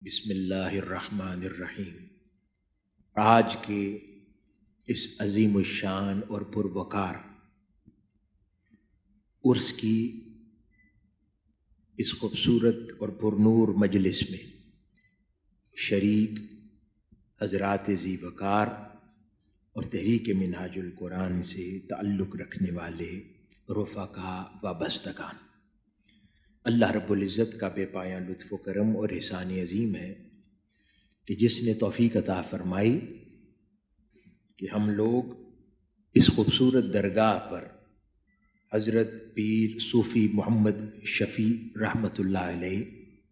بسم اللہ الرحمن الرحیم۔ آج کے اس عظیم الشان اور پروقار عرس کی اس خوبصورت اور پرنور مجلس میں شریک حضرات ذی وقار اور تحریک منہاج القرآن سے تعلق رکھنے والے رفقا وابستگان، اللہ رب العزت کا بے پایاں لطف و کرم اور احسان عظیم ہے کہ جس نے توفیق عطا فرمائی کہ ہم لوگ اس خوبصورت درگاہ پر حضرت پیر صوفی محمد شفیع رحمۃ اللہ علیہ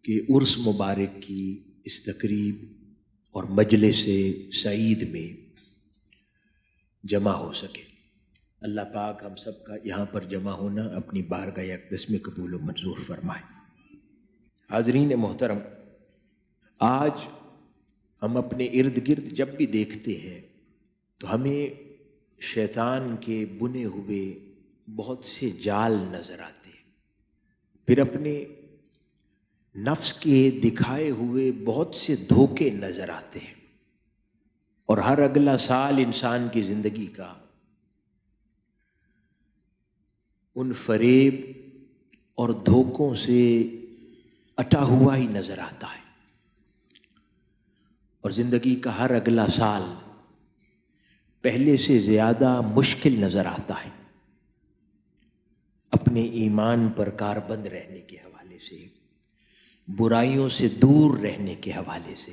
کے عرس مبارک کی اس تقریب اور مجلس سعید میں جمع ہو سکے۔ اللہ پاک ہم سب کا یہاں پر جمع ہونا اپنی بارگاہ اقدس میں قبول و منظور فرمائے۔ حاضرین محترم، آج ہم اپنے ارد گرد جب بھی دیکھتے ہیں تو ہمیں شیطان کے بنے ہوئے بہت سے جال نظر آتے ہیں، پھر اپنے نفس کے دکھائے ہوئے بہت سے دھوکے نظر آتے ہیں، اور ہر اگلا سال انسان کی زندگی کا ان فریب اور دھوکوں سے اٹا ہوا ہی نظر آتا ہے، اور زندگی کا ہر اگلا سال پہلے سے زیادہ مشکل نظر آتا ہے، اپنے ایمان پر کاربند رہنے کے حوالے سے، برائیوں سے دور رہنے کے حوالے سے،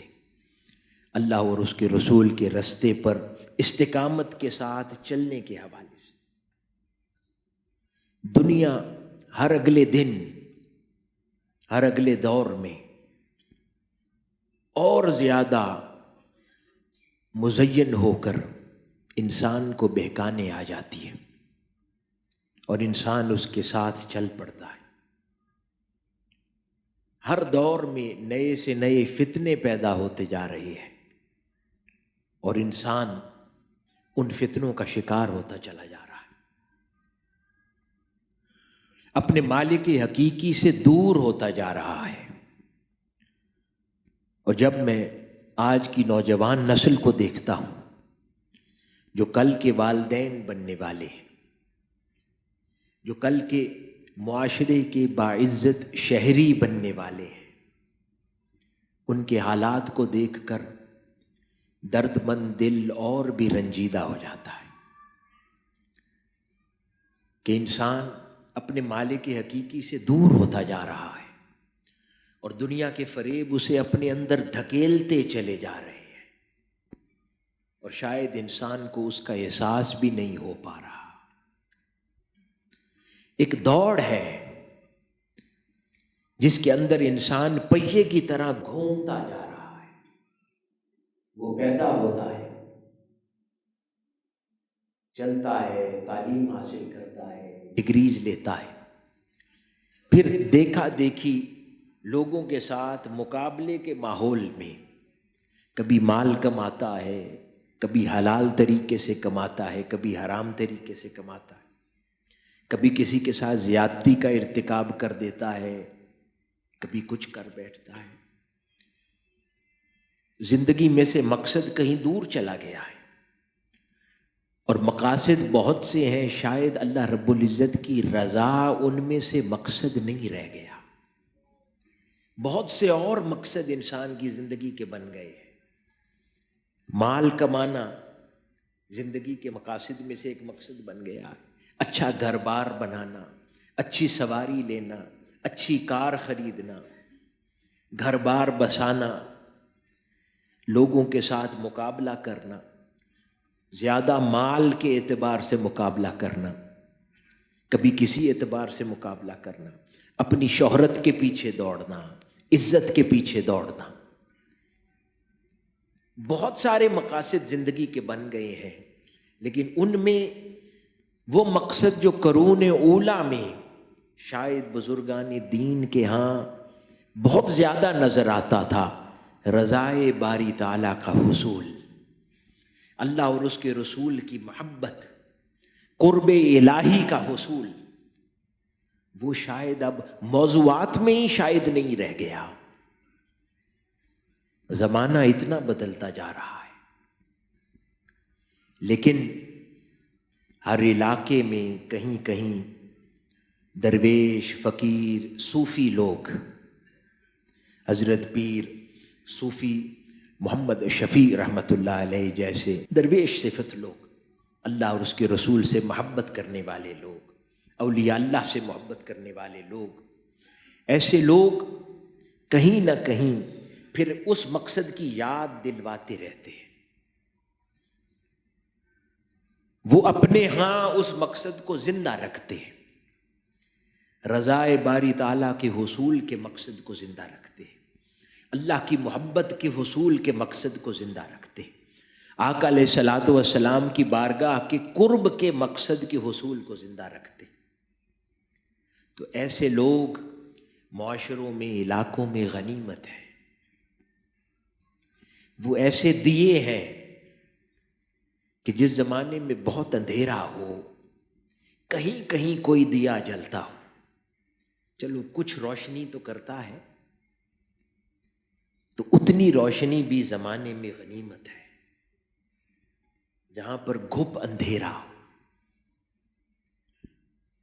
اللہ اور اس کے رسول کے رستے پر استقامت کے ساتھ چلنے کے حوالے سے۔ دنیا ہر اگلے دن، ہر اگلے دور میں اور زیادہ مزین ہو کر انسان کو بہکانے آ جاتی ہے، اور انسان اس کے ساتھ چل پڑتا ہے۔ ہر دور میں نئے سے نئے فتنے پیدا ہوتے جا رہے ہیں، اور انسان ان فتنوں کا شکار ہوتا چلا جا رہا ہے، اپنے مالک حقیقی سے دور ہوتا جا رہا ہے۔ اور جب میں آج کی نوجوان نسل کو دیکھتا ہوں جو کل کے والدین بننے والے ہیں، جو کل کے معاشرے کے باعزت شہری بننے والے ہیں، ان کے حالات کو دیکھ کر درد مند دل اور بھی رنجیدہ ہو جاتا ہے کہ انسان اپنے مالک حقیقی سے دور ہوتا جا رہا ہے، اور دنیا کے فریب اسے اپنے اندر دھکیلتے چلے جا رہے ہیں، اور شاید انسان کو اس کا احساس بھی نہیں ہو پا رہا۔ ایک دوڑ ہے جس کے اندر انسان پہیے کی طرح گھومتا جا رہا ہے۔ وہ پیدا ہوتا ہے، چلتا ہے، تعلیم حاصل کرتا ہے، ڈگریز لیتا ہے، پھر دیکھا دیکھی لوگوں کے ساتھ مقابلے کے ماحول میں کبھی مال کماتا ہے، کبھی حلال طریقے سے کماتا ہے، کبھی حرام طریقے سے کماتا ہے، کبھی کسی کے ساتھ زیادتی کا ارتکاب کر دیتا ہے، کبھی کچھ کر بیٹھتا ہے۔ زندگی میں سے مقصد کہیں دور چلا گیا ہے، اور مقاصد بہت سے ہیں، شاید اللہ رب العزت کی رضا ان میں سے مقصد نہیں رہ گیا۔ بہت سے اور مقصد انسان کی زندگی کے بن گئے ہیں۔ مال کمانا زندگی کے مقاصد میں سے ایک مقصد بن گیا ہے، اچھا گھر بار بنانا، اچھی سواری لینا، اچھی کار خریدنا، گھر بار بسانا، لوگوں کے ساتھ مقابلہ کرنا، زیادہ مال کے اعتبار سے مقابلہ کرنا، کبھی کسی اعتبار سے مقابلہ کرنا، اپنی شہرت کے پیچھے دوڑنا، عزت کے پیچھے دوڑنا، بہت سارے مقاصد زندگی کے بن گئے ہیں، لیکن ان میں وہ مقصد جو قرون اولیٰ میں شاید بزرگان دین کے ہاں بہت زیادہ نظر آتا تھا، رضائے باری تعالیٰ کا حصول، اللہ اور اس کے رسول کی محبت، قرب الہی کا حصول، وہ شاید اب موضوعات میں ہی شاید نہیں رہ گیا۔ زمانہ اتنا بدلتا جا رہا ہے، لیکن ہر علاقے میں کہیں کہیں درویش، فقیر، صوفی لوگ، حضرت پیر صوفی محمد شفیع رحمۃ اللہ علیہ جیسے درویش صفت لوگ، اللہ اور اس کے رسول سے محبت کرنے والے لوگ، اولیاء اللہ سے محبت کرنے والے لوگ، ایسے لوگ کہیں نہ کہیں پھر اس مقصد کی یاد دلواتے رہتے ہیں۔ وہ اپنے ہاں اس مقصد کو زندہ رکھتے ہیں، رضائے باری تعالیٰ کے حصول کے مقصد کو زندہ رکھتے ہیں، اللہ کی محبت کے حصول کے مقصد کو زندہ رکھتے ہیں، آقا علیہ الصلوۃ والسلام کی بارگاہ کے قرب کے مقصد کے حصول کو زندہ رکھتے ہیں۔ تو ایسے لوگ معاشروں میں، علاقوں میں غنیمت ہے۔ وہ ایسے دیے ہیں کہ جس زمانے میں بہت اندھیرا ہو، کہیں کہیں کوئی دیا جلتا ہو، چلو کچھ روشنی تو کرتا ہے، تو اتنی روشنی بھی زمانے میں غنیمت ہے۔ جہاں پر گھپ اندھیرا ہو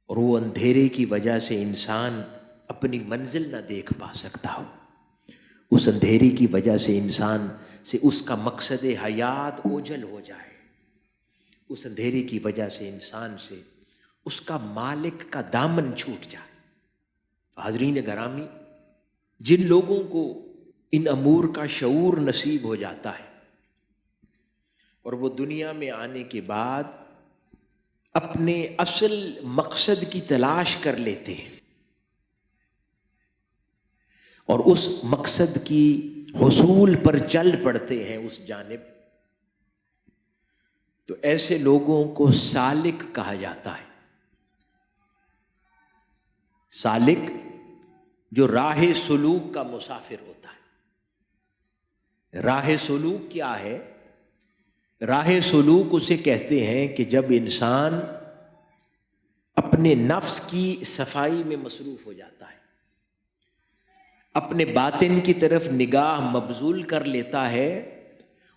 اور وہ اندھیرے کی وجہ سے انسان اپنی منزل نہ دیکھ پا سکتا ہو، اس اندھیرے کی وجہ سے انسان سے اس کا مقصد حیات اوجھل ہو جائے، اس اندھیرے کی وجہ سے انسان سے اس کا مالک کا دامن چھوٹ جائے۔ حاضرین گرامی، جن لوگوں کو ان امور کا شعور نصیب ہو جاتا ہے اور وہ دنیا میں آنے کے بعد اپنے اصل مقصد کی تلاش کر لیتے ہیں اور اس مقصد کی حصول پر چل پڑتے ہیں اس جانب، تو ایسے لوگوں کو سالک کہا جاتا ہے۔ سالک جو راہ سلوک کا مسافر ہوتا ہے۔ راہ سلوک کیا ہے؟ راہ سلوک اسے کہتے ہیں کہ جب انسان اپنے نفس کی صفائی میں مصروف ہو جاتا ہے، اپنے باطن کی طرف نگاہ مبذول کر لیتا ہے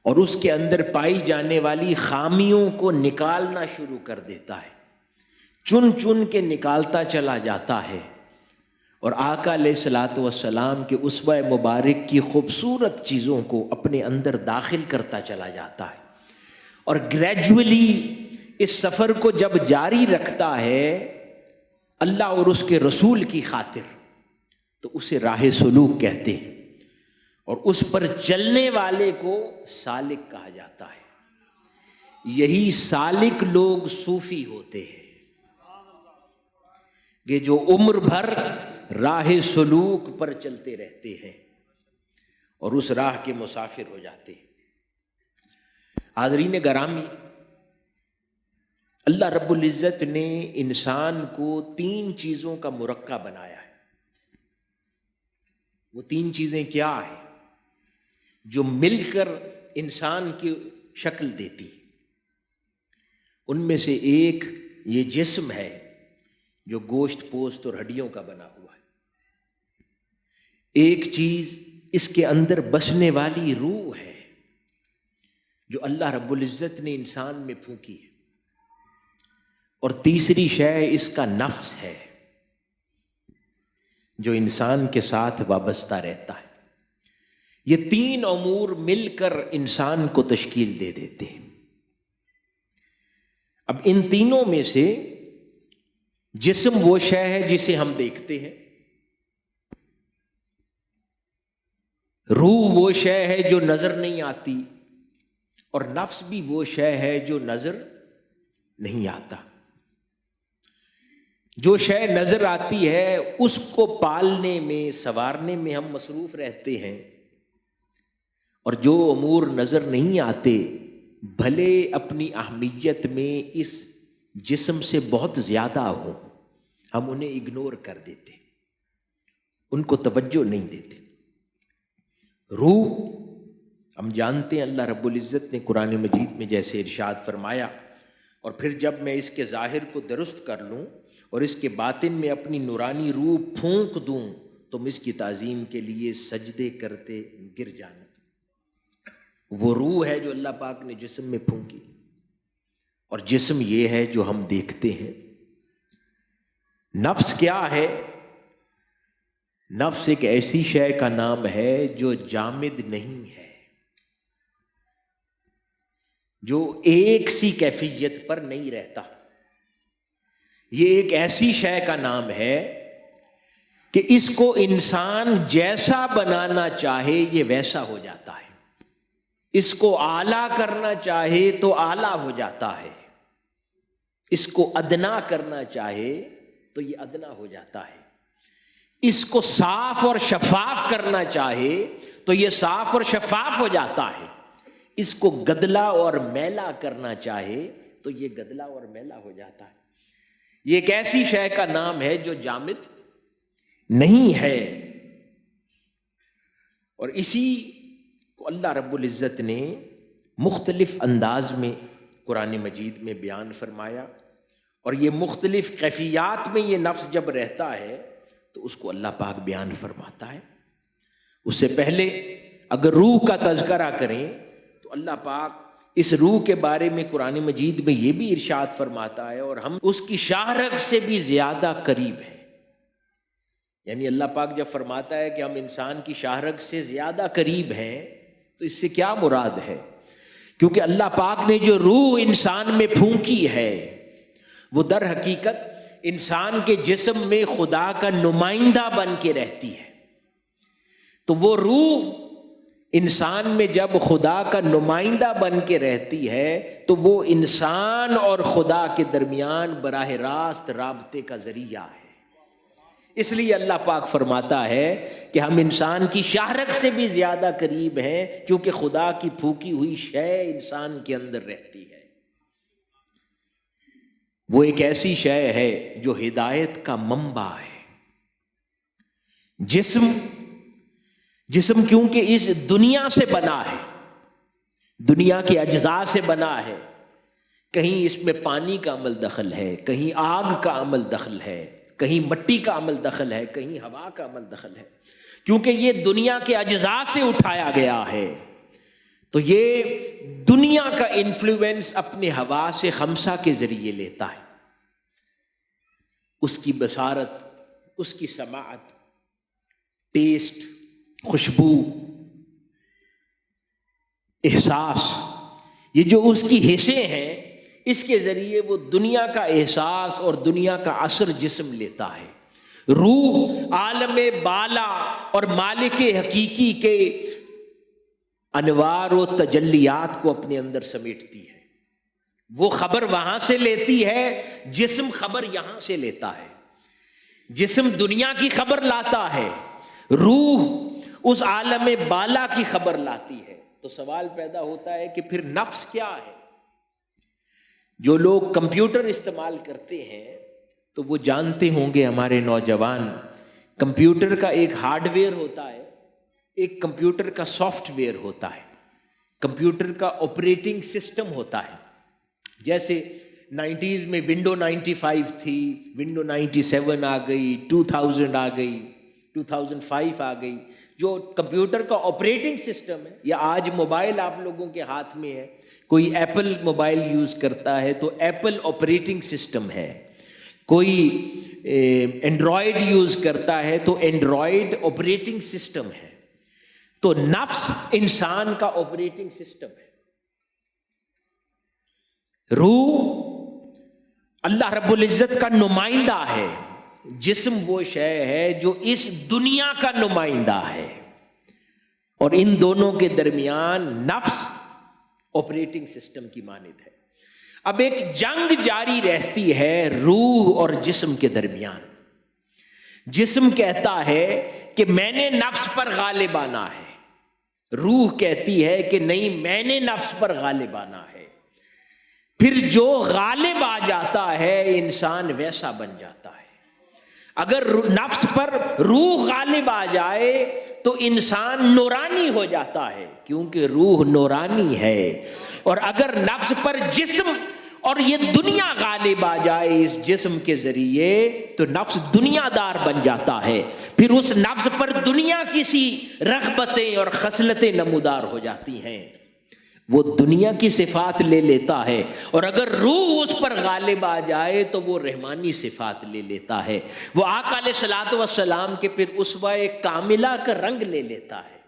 اور اس کے اندر پائی جانے والی خامیوں کو نکالنا شروع کر دیتا ہے، چن چن کے نکالتا چلا جاتا ہے، اور آقا علیہ الصلوۃ والسلام کے اسوہ مبارک کی خوبصورت چیزوں کو اپنے اندر داخل کرتا چلا جاتا ہے، اور گریجولی اس سفر کو جب جاری رکھتا ہے اللہ اور اس کے رسول کی خاطر، تو اسے راہ سلوک کہتے ہیں، اور اس پر چلنے والے کو سالک کہا جاتا ہے۔ یہی سالک لوگ صوفی ہوتے ہیں کہ جو عمر بھر راہ سلوک پر چلتے رہتے ہیں اور اس راہ کے مسافر ہو جاتے ہیں۔ حاضرین گرامی، اللہ رب العزت نے انسان کو 3 چیزوں کا مرکب بنایا ہے۔ وہ 3 چیزیں کیا ہیں جو مل کر انسان کی شکل دیتی؟ ان میں سے ایک یہ جسم ہے جو گوشت پوست اور ہڈیوں کا بنا ہوا ہے۔ ایک چیز اس کے اندر بسنے والی روح ہے جو اللہ رب العزت نے انسان میں پھونکی ہے، اور تیسری شے اس کا نفس ہے جو انسان کے ساتھ وابستہ رہتا ہے۔ یہ 3 امور مل کر انسان کو تشکیل دے دیتے ہیں۔ اب ان تینوں میں سے جسم وہ شے ہے جسے ہم دیکھتے ہیں، روح وہ شے ہے جو نظر نہیں آتی، اور نفس بھی وہ شے ہے جو نظر نہیں آتا۔ جو شے نظر آتی ہے اس کو پالنے میں، سنوارنے میں ہم مصروف رہتے ہیں، اور جو امور نظر نہیں آتے بھلے اپنی اہمیت میں اس جسم سے بہت زیادہ ہو، ہم انہیں اگنور کر دیتے، ان کو توجہ نہیں دیتے۔ روح ہم جانتے ہیں اللہ رب العزت نے قرآن مجید میں جیسے ارشاد فرمایا، اور پھر جب میں اس کے ظاہر کو درست کر لوں اور اس کے باطن میں اپنی نورانی روح پھونک دوں، تم اس کی تعظیم کے لیے سجدے کرتے گر جانا۔ وہ روح ہے جو اللہ پاک نے جسم میں پھونکی، اور جسم یہ ہے جو ہم دیکھتے ہیں۔ نفس کیا ہے؟ نفس ایک ایسی شے کا نام ہے جو جامد نہیں ہے، جو ایک سی کیفیت پر نہیں رہتا۔ یہ ایک ایسی شے کا نام ہے کہ اس کو انسان جیسا بنانا چاہے یہ ویسا ہو جاتا ہے، اس کو اعلیٰ کرنا چاہے تو اعلیٰ ہو جاتا ہے، اس کو ادنا کرنا چاہے تو یہ ادنا ہو جاتا ہے، اس کو صاف اور شفاف کرنا چاہے تو یہ صاف اور شفاف ہو جاتا ہے، اس کو گدلا اور میلا کرنا چاہے تو یہ گدلا اور میلا ہو جاتا ہے۔ یہ ایک ایسی شے کا نام ہے جو جامد نہیں ہے، اور اسی کو اللہ رب العزت نے مختلف انداز میں قرآن مجید میں بیان فرمایا، اور یہ مختلف کیفیات میں یہ نفس جب رہتا ہے تو اس کو اللہ پاک بیان فرماتا ہے۔ اس سے پہلے اگر روح کا تذکرہ کریں تو اللہ پاک اس روح کے بارے میں قرآن مجید میں یہ بھی ارشاد فرماتا ہے، اور ہم اس کی شاہرگ سے بھی زیادہ قریب ہیں۔ یعنی اللہ پاک جب فرماتا ہے کہ ہم انسان کی شاہرگ سے زیادہ قریب ہیں تو اس سے کیا مراد ہے؟ کیونکہ اللہ پاک نے جو روح انسان میں پھونکی ہے وہ در حقیقت انسان کے جسم میں خدا کا نمائندہ بن کے رہتی ہے۔ تو وہ روح انسان میں جب خدا کا نمائندہ بن کے رہتی ہے تو وہ انسان اور خدا کے درمیان براہ راست رابطے کا ذریعہ ہے۔ اس لیے اللہ پاک فرماتا ہے کہ ہم انسان کی شاہرگ سے بھی زیادہ قریب ہیں، کیونکہ خدا کی پھونکی ہوئی شے انسان کے اندر رہتی ہے۔ وہ ایک ایسی شے ہے جو ہدایت کا منبع ہے۔ جسم کیونکہ اس دنیا سے بنا ہے، دنیا کے اجزاء سے بنا ہے، کہیں اس میں پانی کا عمل دخل ہے، کہیں آگ کا عمل دخل ہے، کہیں مٹی کا عمل دخل ہے، کہیں ہوا کا عمل دخل ہے، کیونکہ یہ دنیا کے اجزاء سے اٹھایا گیا ہے۔ تو یہ دنیا کا انفلوئنس اپنے حواس خمسہ کے ذریعے لیتا ہے، اس کی بصارت، اس کی سماعت، ٹیسٹ، خوشبو، احساس، یہ جو اس کی حصے ہیں اس کے ذریعے وہ دنیا کا احساس اور دنیا کا اثر جسم لیتا ہے۔ روح عالم بالا اور مالک حقیقی کے انوار و تجلیات کو اپنے اندر سمیٹتی ہے، وہ خبر وہاں سے لیتی ہے، جسم خبر یہاں سے لیتا ہے۔ جسم دنیا کی خبر لاتا ہے، روح اس عالم بالا کی خبر لاتی ہے۔ تو سوال پیدا ہوتا ہے کہ پھر نفس کیا ہے؟ جو لوگ کمپیوٹر استعمال کرتے ہیں تو وہ جانتے ہوں گے، ہمارے نوجوان، کمپیوٹر کا ایک ہارڈ ویئر ہوتا ہے، ایک کمپیوٹر کا سافٹ ویئر ہوتا ہے، کمپیوٹر کا آپریٹنگ سسٹم ہوتا ہے۔ جیسے 90s میں ونڈو 95 تھی، ونڈو 97 آ گئی، 2000 آ گئی، 2005 آ گئی۔ جو کمپیوٹر کا آپریٹنگ سسٹم ہے، یا آج موبائل آپ لوگوں کے ہاتھ میں ہے، کوئی ایپل موبائل یوز کرتا ہے تو ایپل آپریٹنگ سسٹم ہے، کوئی اینڈرائڈ یوز کرتا ہے تو اینڈرائڈ آپریٹنگ سسٹم ہے۔ تو نفس انسان کا آپریٹنگ سسٹم ہے۔ روح اللہ رب العزت کا نمائندہ ہے، جسم وہ شے ہے جو اس دنیا کا نمائندہ ہے، اور ان دونوں کے درمیان نفس آپریٹنگ سسٹم کی مانند ہے۔ اب ایک جنگ جاری رہتی ہے روح اور جسم کے درمیان۔ جسم کہتا ہے کہ میں نے نفس پر غالب آنا ہے، روح کہتی ہے کہ نہیں، میں نے نفس پر غالب آنا ہے۔ پھر جو غالب آ جاتا ہے انسان ویسا بن جاتا ہے۔ اگر نفس پر روح غالب آ جائے تو انسان نورانی ہو جاتا ہے، کیونکہ روح نورانی ہے۔ اور اگر نفس پر جسم اور یہ دنیا غالب آ جائے اس جسم کے ذریعے تو نفس دنیا دار بن جاتا ہے، پھر اس نفس پر دنیا کی سی رغبتیں اور خصلتیں نمودار ہو جاتی ہیں۔ وہ دنیا کی صفات لے لیتا ہے، اور اگر روح اس پر غالب آ جائے تو وہ رحمانی صفات لے لیتا ہے، وہ آقا علیہ الصلوۃ والسلام کے پھر اسوہ کاملہ کا رنگ لے لیتا ہے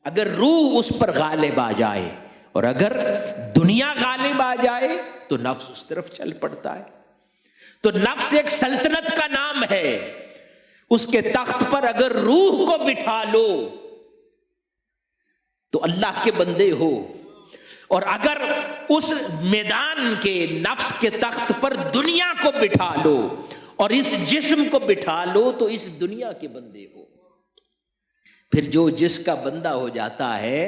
اگر روح اس پر غالب آ جائے، اور اگر دنیا غالب آ جائے تو نفس اس طرف چل پڑتا ہے۔ تو نفس ایک سلطنت کا نام ہے، اس کے تخت پر اگر روح کو بٹھا لو تو اللہ کے بندے ہو، اور اگر اس میدان کے نفس کے تخت پر دنیا کو بٹھا لو اور اس جسم کو بٹھا لو تو اس دنیا کے بندے ہو۔ پھر جو جس کا بندہ ہو جاتا ہے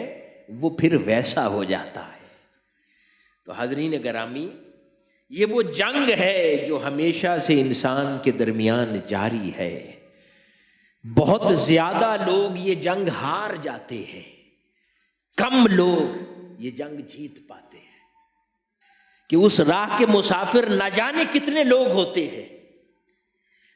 وہ پھر ویسا ہو جاتا ہے۔ تو حاضرین گرامی، یہ وہ جنگ ہے جو ہمیشہ سے انسان کے درمیان جاری ہے۔ بہت زیادہ لوگ یہ جنگ ہار جاتے ہیں، کم لوگ یہ جنگ جیت پاتے ہیں، کہ اس راہ کے مسافر نہ جانے کتنے لوگ ہوتے ہیں،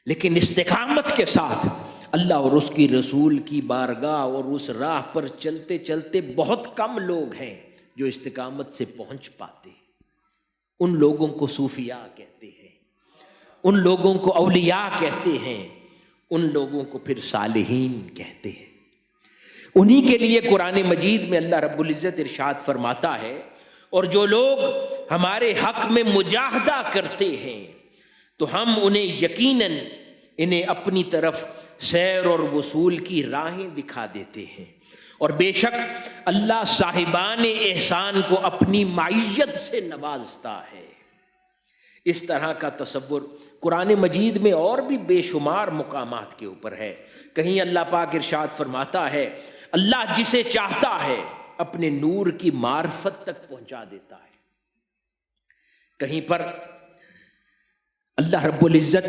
لیکن استقامت کے ساتھ اللہ اور اس کی رسول کی بارگاہ اور اس راہ پر چلتے چلتے بہت کم لوگ ہیں جو استقامت سے پہنچ پاتے ہیں۔ ان لوگوں کو صوفیاء کہتے ہیں، ان لوگوں کو اولیاء کہتے ہیں، ان لوگوں کو پھر صالحین کہتے ہیں۔ انہی کے لیے قرآن مجید میں اللہ رب العزت ارشاد فرماتا ہے، اور جو لوگ ہمارے حق میں مجاہدہ کرتے ہیں تو ہم انہیں یقیناً انہیں اپنی طرف سیر اور وصول کی راہیں دکھا دیتے ہیں، اور بے شک اللہ صاحبان احسان کو اپنی معیت سے نوازتا ہے۔ اس طرح کا تصور قرآن مجید میں اور بھی بے شمار مقامات کے اوپر ہے۔ کہیں اللہ پاک ارشاد فرماتا ہے، اللہ جسے چاہتا ہے اپنے نور کی معرفت تک پہنچا دیتا ہے۔ کہیں پر اللہ رب العزت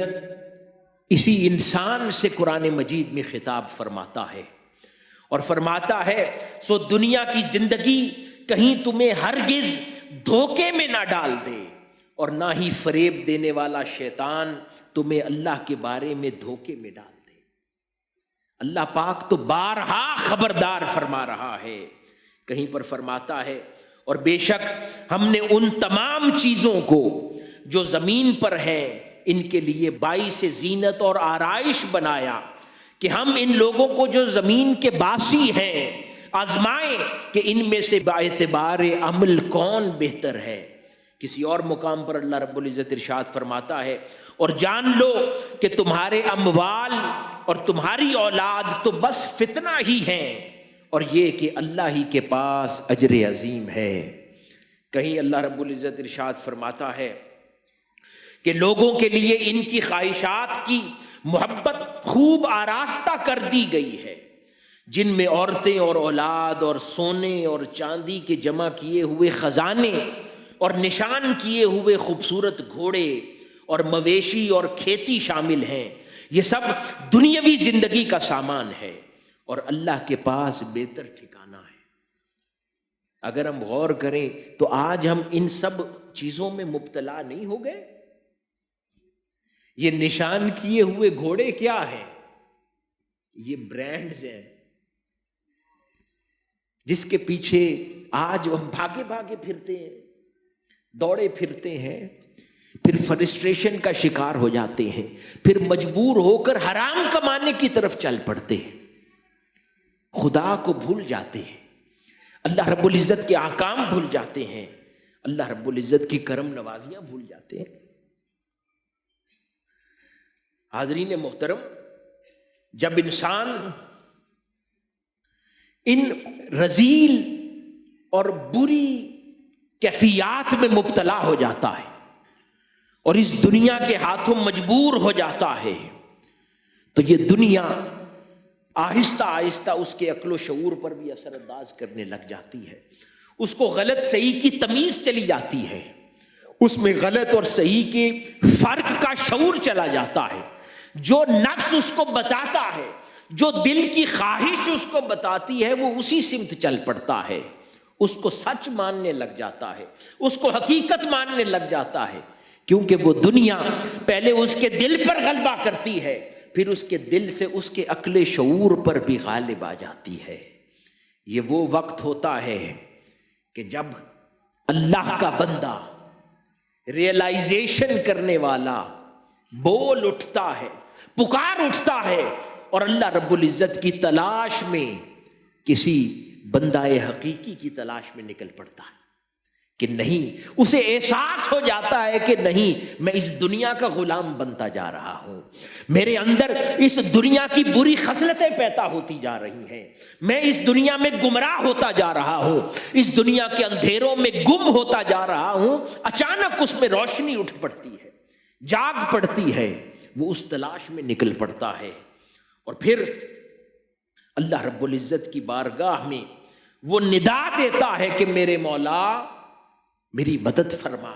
اسی انسان سے قرآن مجید میں خطاب فرماتا ہے، اور فرماتا ہے سو دنیا کی زندگی کہیں تمہیں ہرگز دھوکے میں نہ ڈال دے، اور نہ ہی فریب دینے والا شیطان تمہیں اللہ کے بارے میں دھوکے میں ڈال دے۔ اللہ پاک تو بارہا خبردار فرما رہا ہے۔ کہیں پر فرماتا ہے، اور بے شک ہم نے ان تمام چیزوں کو جو زمین پر ہیں ان کے لیے باعث زینت اور آرائش بنایا، کہ ہم ان لوگوں کو جو زمین کے باسی ہیں آزمائیں کہ ان میں سے باعتبار عمل کون بہتر ہے۔ کسی اور مقام پر اللہ رب العزت ارشاد فرماتا ہے، اور جان لو کہ تمہارے اموال اور تمہاری اولاد تو بس فتنہ ہی ہیں، اور یہ کہ اللہ ہی کے پاس اجر عظیم ہے۔ کہیں اللہ رب العزت ارشاد فرماتا ہے کہ لوگوں کے لیے ان کی خواہشات کی محبت خوب آراستہ کر دی گئی ہے، جن میں عورتیں اور اولاد اور سونے اور چاندی کے جمع کیے ہوئے خزانے اور نشان کیے ہوئے خوبصورت گھوڑے اور مویشی اور کھیتی شامل ہیں۔ یہ سب دنیاوی زندگی کا سامان ہے، اور اللہ کے پاس بہتر ٹھکانہ ہے۔ اگر ہم غور کریں تو آج ہم ان سب چیزوں میں مبتلا نہیں ہو گئے؟ یہ نشان کیے ہوئے گھوڑے کیا ہیں؟ یہ برانڈز ہیں جس کے پیچھے آج ہم بھاگے بھاگے پھرتے ہیں، دوڑے پھرتے ہیں، پھر فرسٹریشن کا شکار ہو جاتے ہیں، پھر مجبور ہو کر حرام کمانے کی طرف چل پڑتے ہیں، خدا کو بھول جاتے ہیں، اللہ رب العزت کے احکام بھول جاتے ہیں، اللہ رب العزت کی کرم نوازیاں بھول جاتے ہیں۔ حاضرین محترم، جب انسان ان رذیل اور بری کیفیات میں مبتلا ہو جاتا ہے اور اس دنیا کے ہاتھوں مجبور ہو جاتا ہے، تو یہ دنیا آہستہ آہستہ اس کے عقل و شعور پر بھی اثر انداز کرنے لگ جاتی ہے۔ اس کو غلط صحیح کی تمیز چلی جاتی ہے، اس میں غلط اور صحیح کے فرق کا شعور چلا جاتا ہے۔ جو نفس اس کو بتاتا ہے، جو دل کی خواہش اس کو بتاتی ہے، وہ اسی سمت چل پڑتا ہے، اس کو سچ ماننے لگ جاتا ہے، اس کو حقیقت ماننے لگ جاتا ہے، کیونکہ وہ دنیا پہلے اس کے دل پر غلبہ کرتی ہے، پھر اس کے دل سے اس کے عقل شعور پر بھی غالب آ جاتی ہے۔ یہ وہ وقت ہوتا ہے کہ جب اللہ کا بندہ ریئلائزیشن کرنے والا بول اٹھتا ہے، پکار اٹھتا ہے اور اللہ رب العزت کی تلاش میں کسی بندہ حقیقی کی تلاش میں نکل پڑتا ہے کہ نہیں، اسے احساس ہو جاتا ہے کہ نہیں، میں اس دنیا کا غلام بنتا جا رہا ہوں، میرے اندر اس دنیا کی بری خصلتیں پیدا ہوتی جا رہی ہیں، میں اس دنیا میں گمراہ ہوتا جا رہا ہوں، اس دنیا کے اندھیروں میں گم ہوتا جا رہا ہوں۔ اچانک اس میں روشنی اٹھ پڑتی ہے، جاگ پڑتی ہے، وہ اس تلاش میں نکل پڑتا ہے، اور پھر اللہ رب العزت کی بارگاہ میں وہ ندا دیتا ہے کہ میرے مولا میری مدد فرما،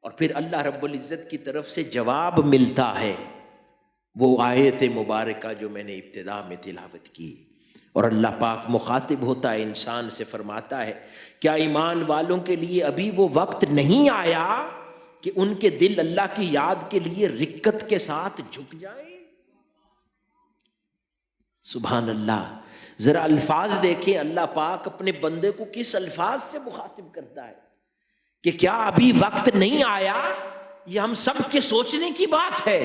اور پھر اللہ رب العزت کی طرف سے جواب ملتا ہے، وہ آیت مبارکہ جو میں نے ابتدا میں تلاوت کی، اور اللہ پاک مخاطب ہوتا ہے انسان سے، فرماتا ہے کیا ایمان والوں کے لیے ابھی وہ وقت نہیں آیا کہ ان کے دل اللہ کی یاد کے لیے رکت کے ساتھ جھک جائیں؟ سبحان اللہ، ذرا الفاظ دیکھیں، اللہ پاک اپنے بندے کو کس الفاظ سے مخاطب کرتا ہے کہ کیا ابھی وقت نہیں آیا؟ یہ ہم سب کے سوچنے کی بات ہے،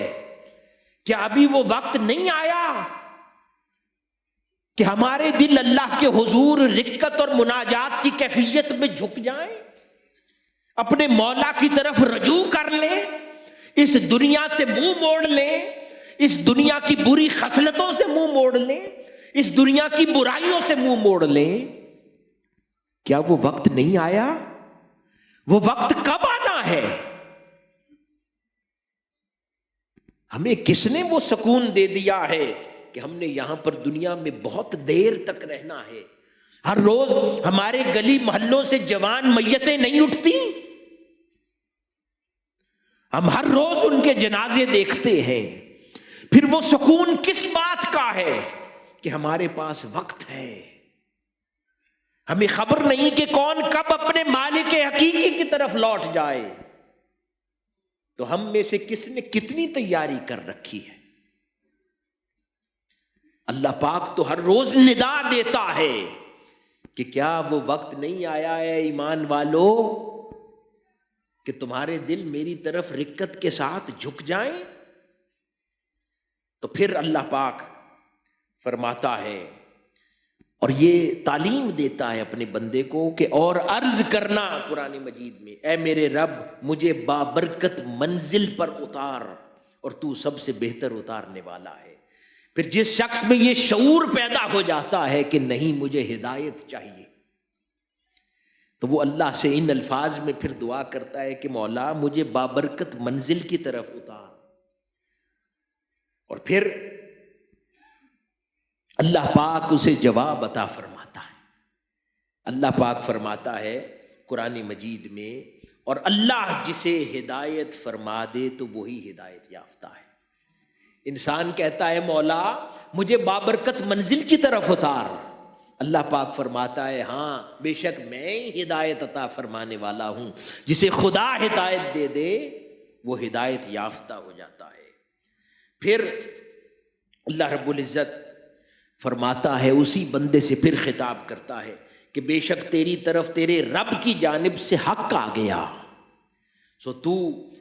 کیا ابھی وہ وقت نہیں آیا کہ ہمارے دل اللہ کے حضور رکت اور مناجات کی کیفیت میں جھک جائیں، اپنے مولا کی طرف رجوع کر لیں، اس دنیا سے منہ موڑ لیں، اس دنیا کی بری خصلتوں سے منہ موڑ لیں، اس دنیا کی برائیوں سے منہ موڑ لیں؟ کیا وہ وقت نہیں آیا؟ وہ وقت کب آنا ہے؟ ہمیں کس نے وہ سکون دے دیا ہے کہ ہم نے یہاں پر دنیا میں بہت دیر تک رہنا ہے؟ ہر روز ہمارے گلی محلوں سے جوان میتیں نہیں اٹھتی، ہم ہر روز ان کے جنازے دیکھتے ہیں، پھر وہ سکون کس بات کا ہے کہ ہمارے پاس وقت ہے، ہمیں خبر نہیں کہ کون کب اپنے مالک حقیقی کی طرف لوٹ جائے، تو ہم میں سے کس نے کتنی تیاری کر رکھی ہے؟ اللہ پاک تو ہر روز ندا دیتا ہے کہ کیا وہ وقت نہیں آیا ہے ایمان والو کہ تمہارے دل میری طرف رکت کے ساتھ جھک جائیں؟ تو پھر اللہ پاک فرماتا ہے اور یہ تعلیم دیتا ہے اپنے بندے کو کہ اور عرض کرنا قرآن مجید میں، اے میرے رب مجھے بابرکت منزل پر اتار، اور تو سب سے بہتر اتارنے والا ہے۔ پھر جس شخص میں یہ شعور پیدا ہو جاتا ہے کہ نہیں مجھے ہدایت چاہیے، تو وہ اللہ سے ان الفاظ میں پھر دعا کرتا ہے کہ مولا مجھے بابرکت منزل کی طرف اتار، اور پھر اللہ پاک اسے جواب عطا فرماتا ہے۔ اللہ پاک فرماتا ہے قرآن مجید میں، اور اللہ جسے ہدایت فرما دے تو وہی ہدایت یافتہ ہے۔ انسان کہتا ہے مولا مجھے بابرکت منزل کی طرف اتار، اللہ پاک فرماتا ہے ہاں بے شک میں ہی ہدایت عطا فرمانے والا ہوں، جسے خدا ہدایت دے دے وہ ہدایت یافتہ ہو جاتا ہے۔ پھر اللہ رب العزت فرماتا ہے، اسی بندے سے پھر خطاب کرتا ہے کہ بے شک تیری طرف تیرے رب کی جانب سے حق آ گیا، سو تو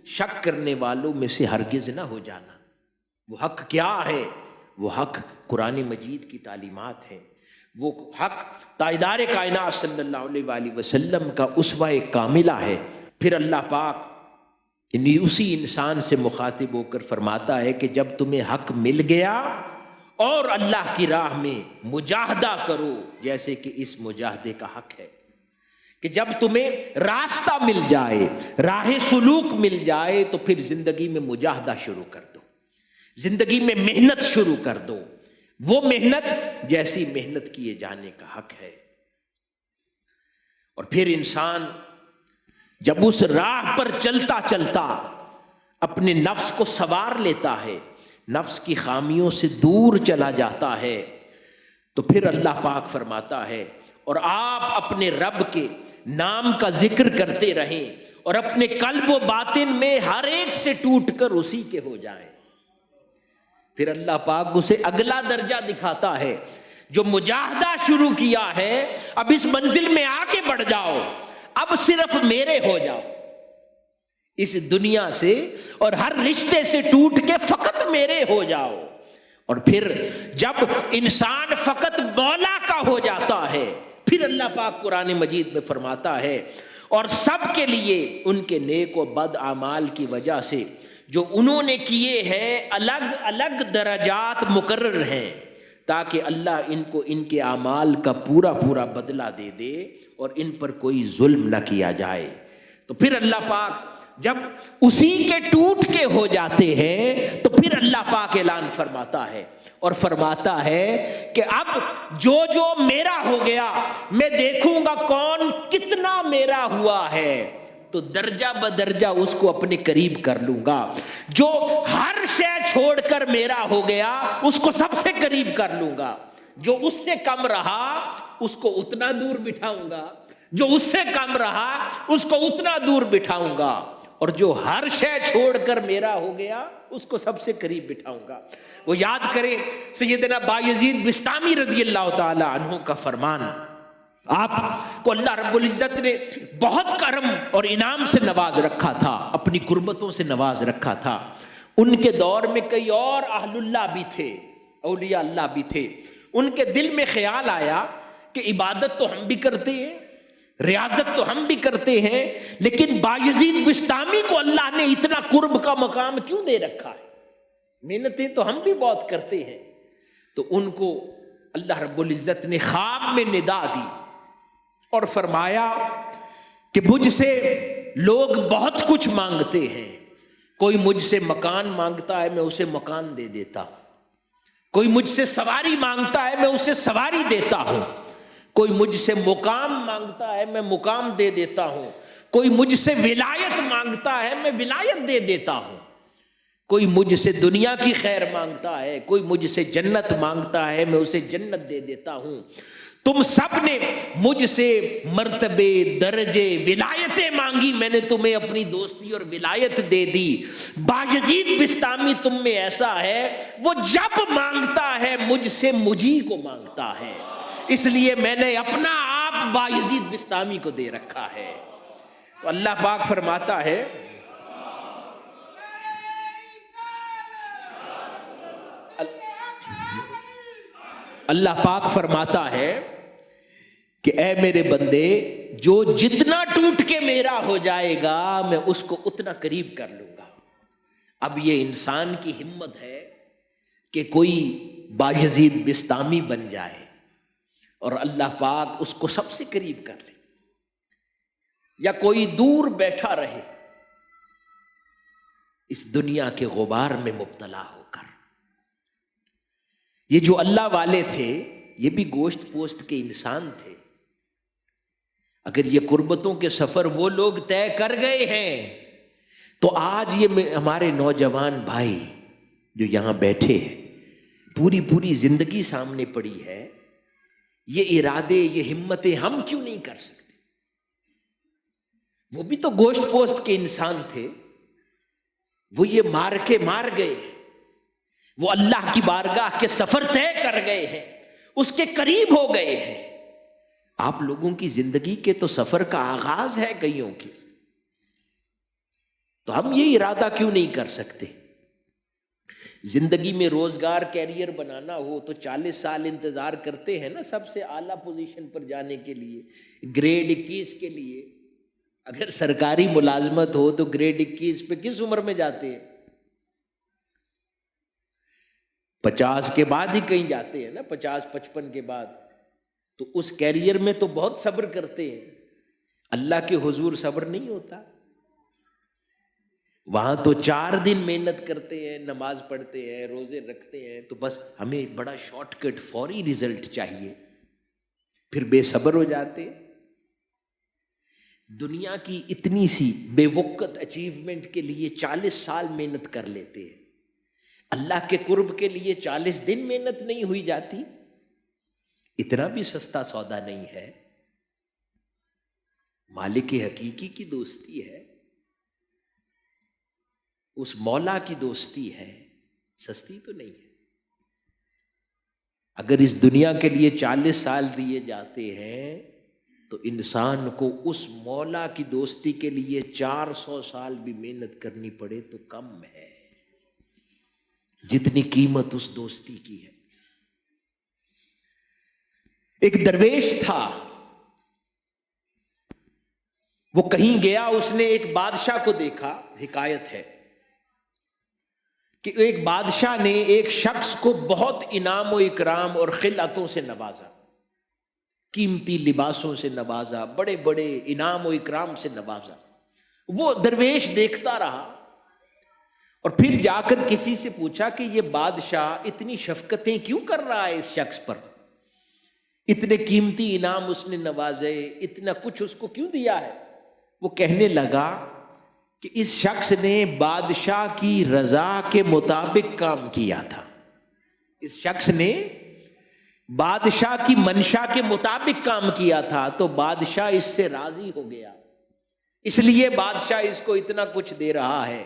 شک کرنے والوں میں سے ہرگز نہ ہو جانا۔ وہ حق کیا ہے؟ وہ حق قرآن مجید کی تعلیمات ہیں، وہ حق تاجدار کائنات صلی اللہ علیہ وآلہ وسلم کا اسوہ کاملہ ہے۔ پھر اللہ پاک اسی انسان سے مخاطب ہو کر فرماتا ہے کہ جب تمہیں حق مل گیا اور اللہ کی راہ میں مجاہدہ کرو، جیسے کہ اس مجاہدے کا حق ہے کہ جب تمہیں راستہ مل جائے، راہ سلوک مل جائے، تو پھر زندگی میں مجاہدہ شروع کر دو، زندگی میں محنت شروع کر دو، وہ محنت جیسی محنت کیے جانے کا حق ہے۔ اور پھر انسان جب اس راہ پر چلتا چلتا اپنے نفس کو سنوار لیتا ہے، نفس کی خامیوں سے دور چلا جاتا ہے، تو پھر اللہ پاک فرماتا ہے اور آپ اپنے رب کے نام کا ذکر کرتے رہیں اور اپنے قلب و باطن میں ہر ایک سے ٹوٹ کر اسی کے ہو جائیں۔ پھر اللہ پاک اسے اگلا درجہ دکھاتا ہے، جو مجاہدہ شروع کیا ہے اب اس منزل میں آگے بڑھ جاؤ، اب صرف میرے ہو جاؤ اس دنیا سے، اور ہر رشتے سے ٹوٹ کے فقط میرے ہو جاؤ۔ اور پھر جب انسان فقط مولا کا ہو جاتا ہے، پھر اللہ پاک قرآن مجید میں فرماتا ہے اور سب کے لیے ان کے نیک و بد اعمال کی وجہ سے جو انہوں نے کیے ہیں الگ الگ درجات مقرر ہیں، تاکہ اللہ ان کو ان کے اعمال کا پورا پورا بدلہ دے دے اور ان پر کوئی ظلم نہ کیا جائے۔ تو پھر اللہ پاک جب اسی کے ٹوٹ کے ہو جاتے ہیں تو پھر اللہ پاک اعلان فرماتا ہے اور فرماتا ہے کہ اب جو جو میرا ہو گیا میں دیکھوں گا کون کتنا میرا ہوا ہے، تو درجہ بدرجہ اس کو اپنے قریب کر لوں گا۔ جو ہر شے چھوڑ کر میرا ہو گیا اس کو سب سے قریب کر لوں گا، جو اس سے کم رہا اس کو اتنا دور بٹھاؤں گا، جو اس سے کم رہا اس کو اتنا دور بٹھاؤں گا، اور جو ہر شے چھوڑ کر میرا ہو گیا اس کو سب سے قریب بٹھاؤں گا۔ وہ یاد کریں سیدنا بایزید بسطامی رضی اللہ تعالی عنہ کا فرمان، آپ کو اللہ رب العزت نے بہت کرم اور انعام سے نواز رکھا تھا، اپنی قربتوں سے نواز رکھا تھا۔ ان کے دور میں کئی اور اہل اللہ بھی تھے، اولیاء اللہ بھی تھے۔ ان کے دل میں خیال آیا کہ عبادت تو ہم بھی کرتے ہیں، ریاضت تو ہم بھی کرتے ہیں، لیکن بایزید بسطامی کو اللہ نے اتنا قرب کا مقام کیوں دے رکھا ہے؟ محنتیں تو ہم بھی بہت کرتے ہیں۔ تو ان کو اللہ رب العزت نے خواب میں ندا دی اور فرمایا کہ مجھ سے لوگ بہت کچھ مانگتے ہیں، کوئی مجھ سے مکان مانگتا ہے میں اسے مکان دے دیتا ہوں، کوئی مجھ سے سواری مانگتا ہے میں اسے سواری دیتا ہوں، کوئی مجھ سے مقام مانگتا ہے میں مقام دے دیتا ہوں، کوئی مجھ سے ولایت مانگتا ہے میں ولایت دے دیتا ہوں، کوئی مجھ سے دنیا کی خیر مانگتا ہے، کوئی مجھ سے جنت مانگتا ہے میں اسے جنت دے دیتا ہوں۔ تم سب نے مجھ سے مرتبے، درجے، ولایتیں مانگی، میں نے تمہیں اپنی دوستی اور ولایت دے دی۔ بایزید بسطامی تم میں ایسا ہے وہ جب مانگتا ہے مجھ سے مجھی کو مانگتا ہے، اس لیے میں نے اپنا آپ بایزید بسطامی کو دے رکھا ہے۔ تو اللہ پاک فرماتا ہے اللہ پاک فرماتا ہے کہ اے میرے بندے، جو جتنا ٹوٹ کے میرا ہو جائے گا میں اس کو اتنا قریب کر لوں گا۔ اب یہ انسان کی ہمت ہے کہ کوئی بایزید بسطامی بن جائے اور اللہ پاک اس کو سب سے قریب کر لے، یا کوئی دور بیٹھا رہے اس دنیا کے غبار میں مبتلا ہو کر۔ یہ جو اللہ والے تھے یہ بھی گوشت پوست کے انسان تھے۔ اگر یہ قربتوں کے سفر وہ لوگ طے کر گئے ہیں تو آج یہ ہمارے نوجوان بھائی جو یہاں بیٹھے ہیں، پوری زندگی سامنے پڑی ہے، یہ ارادے، یہ ہمتیں ہم کیوں نہیں کر سکتے؟ وہ بھی تو گوشت پوست کے انسان تھے، وہ یہ مار گئے، وہ اللہ کی بارگاہ کے سفر طے کر گئے ہیں، اس کے قریب ہو گئے ہیں۔ آپ لوگوں کی زندگی کے تو سفر کا آغاز ہے کئیوں کی، تو ہم یہ ارادہ کیوں نہیں کر سکتے؟ زندگی میں روزگار، کیریئر بنانا ہو تو 40 سال انتظار کرتے ہیں نا سب سے اعلیٰ پوزیشن پر جانے کے لیے، گریڈ 21 کے لیے۔ اگر سرکاری ملازمت ہو تو گریڈ 21 پہ کس عمر میں جاتے ہیں؟ 50 کے بعد ہی کہیں جاتے ہیں نا، 50-55 کے بعد۔ تو اس کیریئر میں تو بہت صبر کرتے ہیں، اللہ کے حضور صبر نہیں ہوتا۔ وہاں تو 4 دن محنت کرتے ہیں، نماز پڑھتے ہیں، روزے رکھتے ہیں، تو بس ہمیں بڑا شارٹ کٹ، فوری رزلٹ چاہیے، پھر بے صبر ہو جاتے ہیں۔ دنیا کی اتنی سی بے وقت اچیومنٹ کے لیے 40 سال محنت کر لیتے ہیں، اللہ کے قرب کے لیے 40 دن محنت نہیں ہوئی جاتی؟ اتنا بھی سستا سودا نہیں ہے۔ مالک حقیقی کی دوستی ہے، اس مولا کی دوستی ہے، سستی تو نہیں ہے۔ اگر اس دنیا کے لیے 40 سال دیے جاتے ہیں تو انسان کو اس مولا کی دوستی کے لیے 400 سال بھی محنت کرنی پڑے تو کم ہے، جتنی قیمت اس دوستی کی ہے۔ ایک درویش تھا، وہ کہیں گیا، اس نے ایک بادشاہ کو دیکھا، حکایت ہے کہ ایک بادشاہ نے ایک شخص کو بہت انعام و اکرام اور خلعتوں سے نوازا، قیمتی لباسوں سے نوازا، بڑے بڑے انعام و اکرام سے نوازا۔ وہ درویش دیکھتا رہا اور پھر جا کر کسی سے پوچھا کہ یہ بادشاہ اتنی شفقتیں کیوں کر رہا ہے اس شخص پر، اتنے قیمتی انعام اس نے نوازے، اتنا کچھ اس کو کیوں دیا ہے؟ وہ کہنے لگا کہ اس شخص نے بادشاہ کی رضا کے مطابق کام کیا تھا، اس شخص نے بادشاہ کی منشا کے مطابق کام کیا تھا تو بادشاہ اس سے راضی ہو گیا، اس لیے بادشاہ اس کو اتنا کچھ دے رہا ہے۔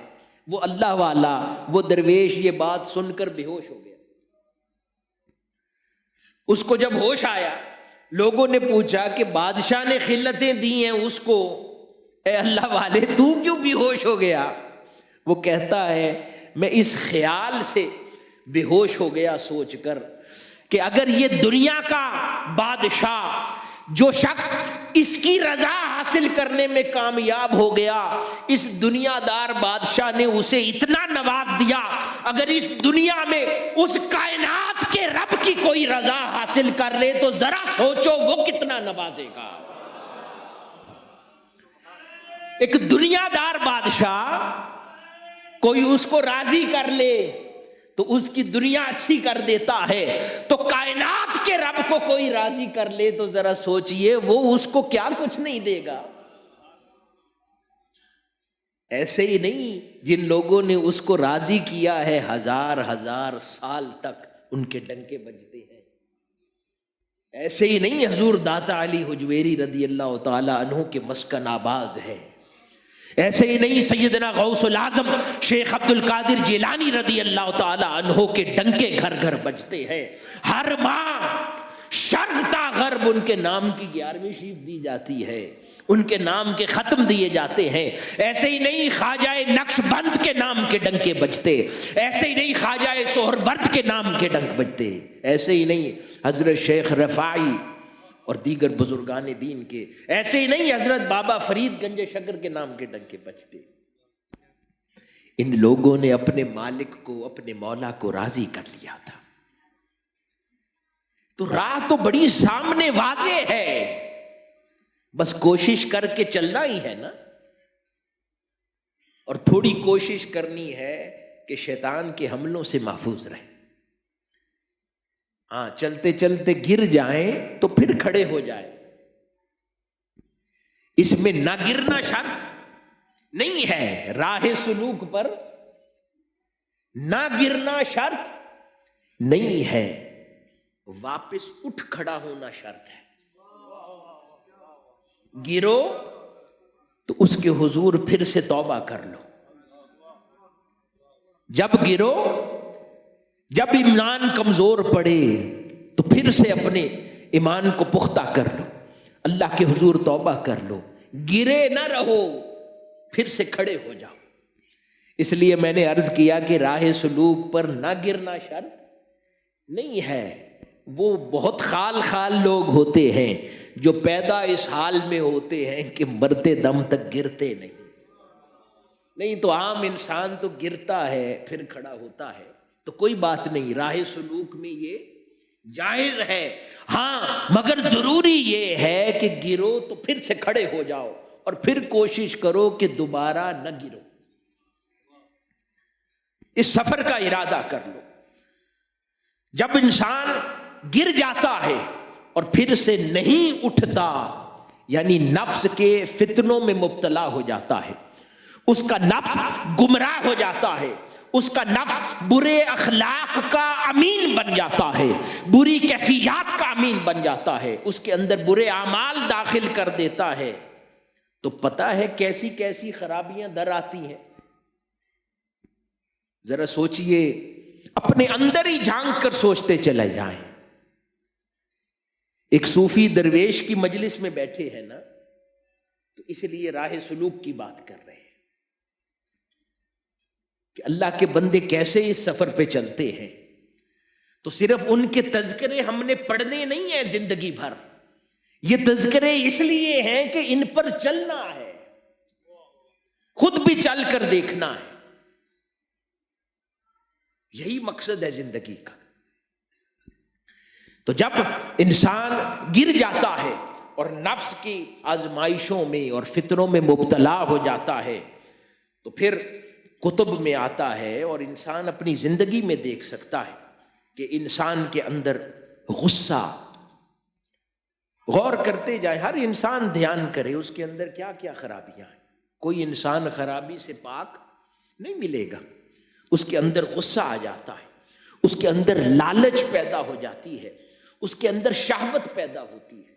وہ اللہ والا، وہ درویش یہ بات سن کر بے ہوش ہو گیا۔ اس کو جب ہوش آیا، لوگوں نے پوچھا کہ بادشاہ نے خلتیں دی ہیں اس کو، اے اللہ والے تو کیوں بے ہوش ہو گیا؟ وہ کہتا ہے میں اس خیال سے بے ہوش ہو گیا سوچ کر کہ اگر یہ دنیا کا بادشاہ، جو شخص اس کی رضا حاصل کرنے میں کامیاب ہو گیا، اس دنیا دار بادشاہ نے اسے اتنا نواز دیا، اگر اس دنیا میں اس کائنات کے رب کی کوئی رضا حاصل کر لے تو ذرا سوچو وہ کتنا نوازے گا۔ ایک دنیا دار بادشاہ کوئی اس کو راضی کر لے تو اس کی دنیا اچھی کر دیتا ہے، تو کائنات کے رب کو کوئی راضی کر لے تو ذرا سوچئے وہ اس کو کیا کچھ نہیں دے گا۔ ایسے ہی نہیں جن لوگوں نے اس کو راضی کیا ہے، ہزار ہزار سال تک ان کے ڈنکے بجتے ہیں۔ ایسے ہی نہیں حضور داتا علی حجویری رضی اللہ تعالی عنہ کے مسکن آباد ہے، ایسے ہی نہیں سیدنا غوث العظم شیخ عبد القادر جیلانی رضی اللہ تعالی عنہ کے ڈنکے گھر گھر بجتے ہیں۔ ہر ماہ شرق تا غرب ان کے نام کی 11ویں شریف دی جاتی ہے، ان کے نام کے ختم دیے جاتے ہیں۔ ایسے ہی نہیں خواجہ نقش بند کے نام کے ڈنکے بجتے، ایسے ہی نہیں خواجہ سہرورد کے نام کے ڈنک بجتے، ایسے ہی نہیں حضرت شیخ رفاعی اور دیگر بزرگان دین کے، ایسے ہی نہیں حضرت بابا فرید گنج شکر کے نام کے ڈنکے بجتے۔ ان لوگوں نے اپنے مالک کو، اپنے مولا کو راضی کر لیا تھا۔ تو راہ تو بڑی سامنے واضح ہے، بس کوشش کر کے چلنا ہی ہے نا، اور تھوڑی کوشش کرنی ہے کہ شیطان کے حملوں سے محفوظ رہے۔ ہاں چلتے چلتے گر جائیں تو پھر کھڑے ہو جائیں، اس میں نہ گرنا شرط نہیں ہے، راہ سلوک پر نہ گرنا شرط نہیں ہے، واپس اٹھ کھڑا ہونا شرط ہے۔ گرو تو اس کے حضور پھر سے توبہ کر لو، جب گرو، جب ایمان کمزور پڑے تو پھر سے اپنے ایمان کو پختہ کر لو، اللہ کے حضور توبہ کر لو، گرے نہ رہو، پھر سے کھڑے ہو جاؤ۔ اس لیے میں نے عرض کیا کہ راہ سلوک پر نہ گرنا شرط نہیں ہے۔ وہ بہت خال خال لوگ ہوتے ہیں جو پیدا اس حال میں ہوتے ہیں کہ مرتے دم تک گرتے نہیں تو عام انسان تو گرتا ہے پھر کھڑا ہوتا ہے، تو کوئی بات نہیں، راہ سلوک میں یہ جائز ہے۔ ہاں مگر ضروری یہ ہے کہ گرو تو پھر سے کھڑے ہو جاؤ اور پھر کوشش کرو کہ دوبارہ نہ گرو، اس سفر کا ارادہ کر لو۔ جب انسان گر جاتا ہے اور پھر سے نہیں اٹھتا، یعنی نفس کے فتنوں میں مبتلا ہو جاتا ہے، اس کا نفس گمراہ ہو جاتا ہے، اس کا نفس برے اخلاق کا امین بن جاتا ہے، بری کیفیات کا امین بن جاتا ہے، اس کے اندر برے اعمال داخل کر دیتا ہے، تو پتہ ہے کیسی کیسی خرابیاں در آتی ہیں۔ ذرا سوچئے، اپنے اندر ہی جھانک کر سوچتے چلے جائیں، ایک صوفی درویش کی مجلس میں بیٹھے ہیں نا، تو اس لیے راہ سلوک کی بات کر رہے ہیں کہ اللہ کے بندے کیسے اس سفر پہ چلتے ہیں. تو صرف ان کے تذکرے ہم نے پڑھنے نہیں ہیں زندگی بھر، یہ تذکرے اس لیے ہیں کہ ان پر چلنا ہے، خود بھی چل کر دیکھنا ہے. یہی مقصد ہے زندگی کا. تو جب انسان گر جاتا ہے اور نفس کی آزمائشوں میں اور فتنوں میں مبتلا ہو جاتا ہے، تو پھر کتب میں آتا ہے اور انسان اپنی زندگی میں دیکھ سکتا ہے کہ انسان کے اندر غصہ، غور کرتے جائے، ہر انسان دھیان کرے اس کے اندر کیا کیا خرابیاں ہیں. کوئی انسان خرابی سے پاک نہیں ملے گا. اس کے اندر غصہ آ جاتا ہے، اس کے اندر لالچ پیدا ہو جاتی ہے، اس کے اندر شہوت پیدا ہوتی ہے.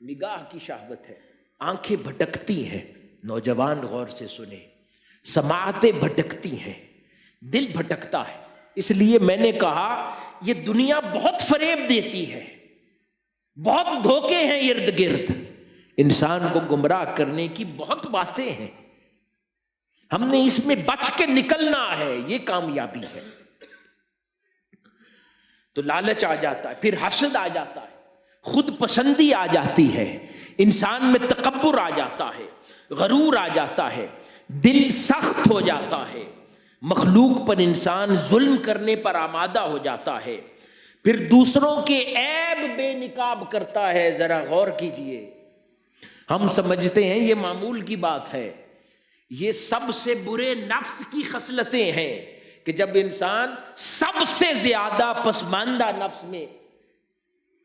نگاہ کی شہوت ہے، آنکھیں بھٹکتی ہیں. نوجوان غور سے سنیں، سماعتیں بھٹکتی ہیں، دل بھٹکتا ہے. اس لیے میں نے کہا یہ دنیا بہت فریب دیتی ہے، بہت دھوکے ہیں ارد گرد، انسان کو گمراہ کرنے کی بہت باتیں ہیں. ہم نے اس میں بچ کے نکلنا ہے، یہ کامیابی ہے. تو لالچ آ جاتا ہے، پھر حسد آ جاتا ہے، خود پسندی آ جاتی ہے، انسان میں تکبر آ جاتا ہے، غرور آ جاتا ہے، دل سخت ہو جاتا ہے، مخلوق پر انسان ظلم کرنے پر آمادہ ہو جاتا ہے. پھر دوسروں کے عیب بے نقاب کرتا ہے. ذرا غور کیجئے، ہم سمجھتے ہیں یہ معمول کی بات ہے، یہ سب سے برے نفس کی خصلتیں ہیں کہ جب انسان سب سے زیادہ پسماندہ نفس میں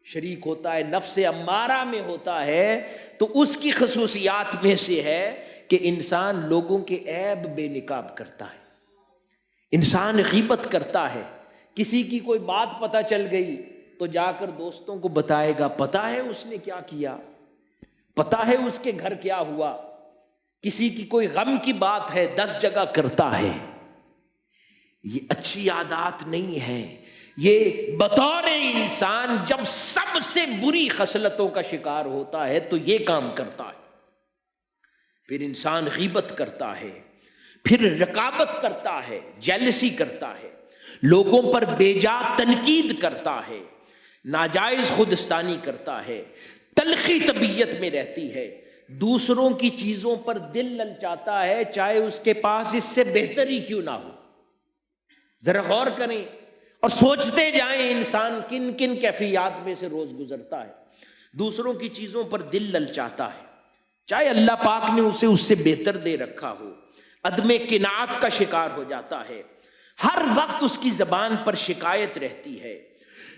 شریک ہوتا ہے، نفس امارہ میں ہوتا ہے، تو اس کی خصوصیات میں سے ہے کہ انسان لوگوں کے عیب بے نقاب کرتا ہے. انسان غیبت کرتا ہے. کسی کی کوئی بات پتہ چل گئی تو جا کر دوستوں کو بتائے گا، پتہ ہے اس نے کیا کیا، پتہ ہے اس کے گھر کیا ہوا. کسی کی کوئی غم کی بات ہے 10 جگہ کرتا ہے. یہ اچھی عادات نہیں ہے. یہ بطور انسان جب سب سے بری خصلتوں کا شکار ہوتا ہے تو یہ کام کرتا ہے. پھر انسان غیبت کرتا ہے، پھر رقابت کرتا ہے، جیلسی کرتا ہے، لوگوں پر بے جا تنقید کرتا ہے، ناجائز خودستانی کرتا ہے، تلخی طبیعت میں رہتی ہے، دوسروں کی چیزوں پر دل للچاتا ہے چاہے اس کے پاس اس سے بہتر ہی کیوں نہ ہو. ذرا غور کریں اور سوچتے جائیں انسان کن کن کیفیات میں سے روز گزرتا ہے. دوسروں کی چیزوں پر دل للچاتا ہے چاہے اللہ پاک نے اسے اس سے بہتر دے رکھا ہو. عدم قناعت کا شکار ہو جاتا ہے. ہر وقت اس کی زبان پر شکایت رہتی ہے.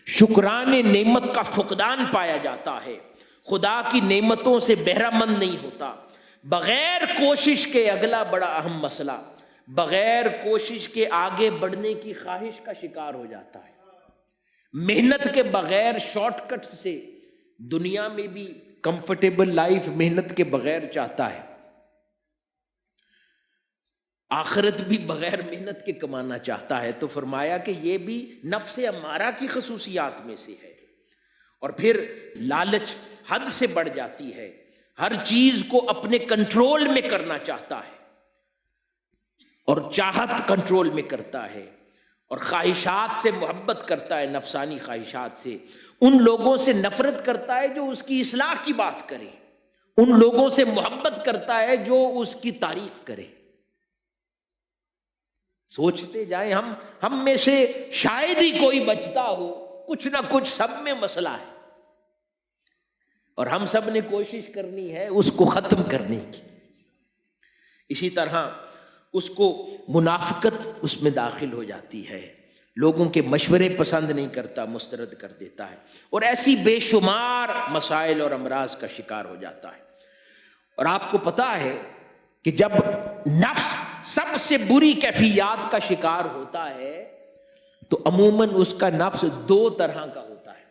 شکران نعمت کا فقدان پایا جاتا ہے. خدا کی نعمتوں سے بہرہ مند نہیں ہوتا. بغیر کوشش کے، اگلا بڑا اہم مسئلہ، بغیر کوشش کے آگے بڑھنے کی خواہش کا شکار ہو جاتا ہے. محنت کے بغیر شارٹ کٹ سے دنیا میں بھی کمفرٹیبل لائف محنت کے بغیر چاہتا ہے، آخرت بھی بغیر محنت کے کمانا چاہتا ہے. تو فرمایا کہ یہ بھی نفس امارہ کی خصوصیات میں سے ہے. اور پھر لالچ حد سے بڑھ جاتی ہے، ہر چیز کو اپنے کنٹرول میں کرنا چاہتا ہے اور چاہت کنٹرول میں کرتا ہے، اور خواہشات سے محبت کرتا ہے، نفسانی خواہشات سے. ان لوگوں سے نفرت کرتا ہے جو اس کی اصلاح کی بات کرے، ان لوگوں سے محبت کرتا ہے جو اس کی تعریف کرے. سوچتے جائیں، ہم میں سے شاید ہی کوئی بچتا ہو، کچھ نہ کچھ سب میں مسئلہ ہے، اور ہم سب نے کوشش کرنی ہے اس کو ختم کرنے کی. اسی طرح اس کو منافقت اس میں داخل ہو جاتی ہے، لوگوں کے مشورے پسند نہیں کرتا، مسترد کر دیتا ہے، اور ایسی بے شمار مسائل اور امراض کا شکار ہو جاتا ہے. اور آپ کو پتا ہے کہ جب نفس سب سے بری کیفیات کا شکار ہوتا ہے تو عموماً اس کا نفس 2 طرح کا ہوتا ہے.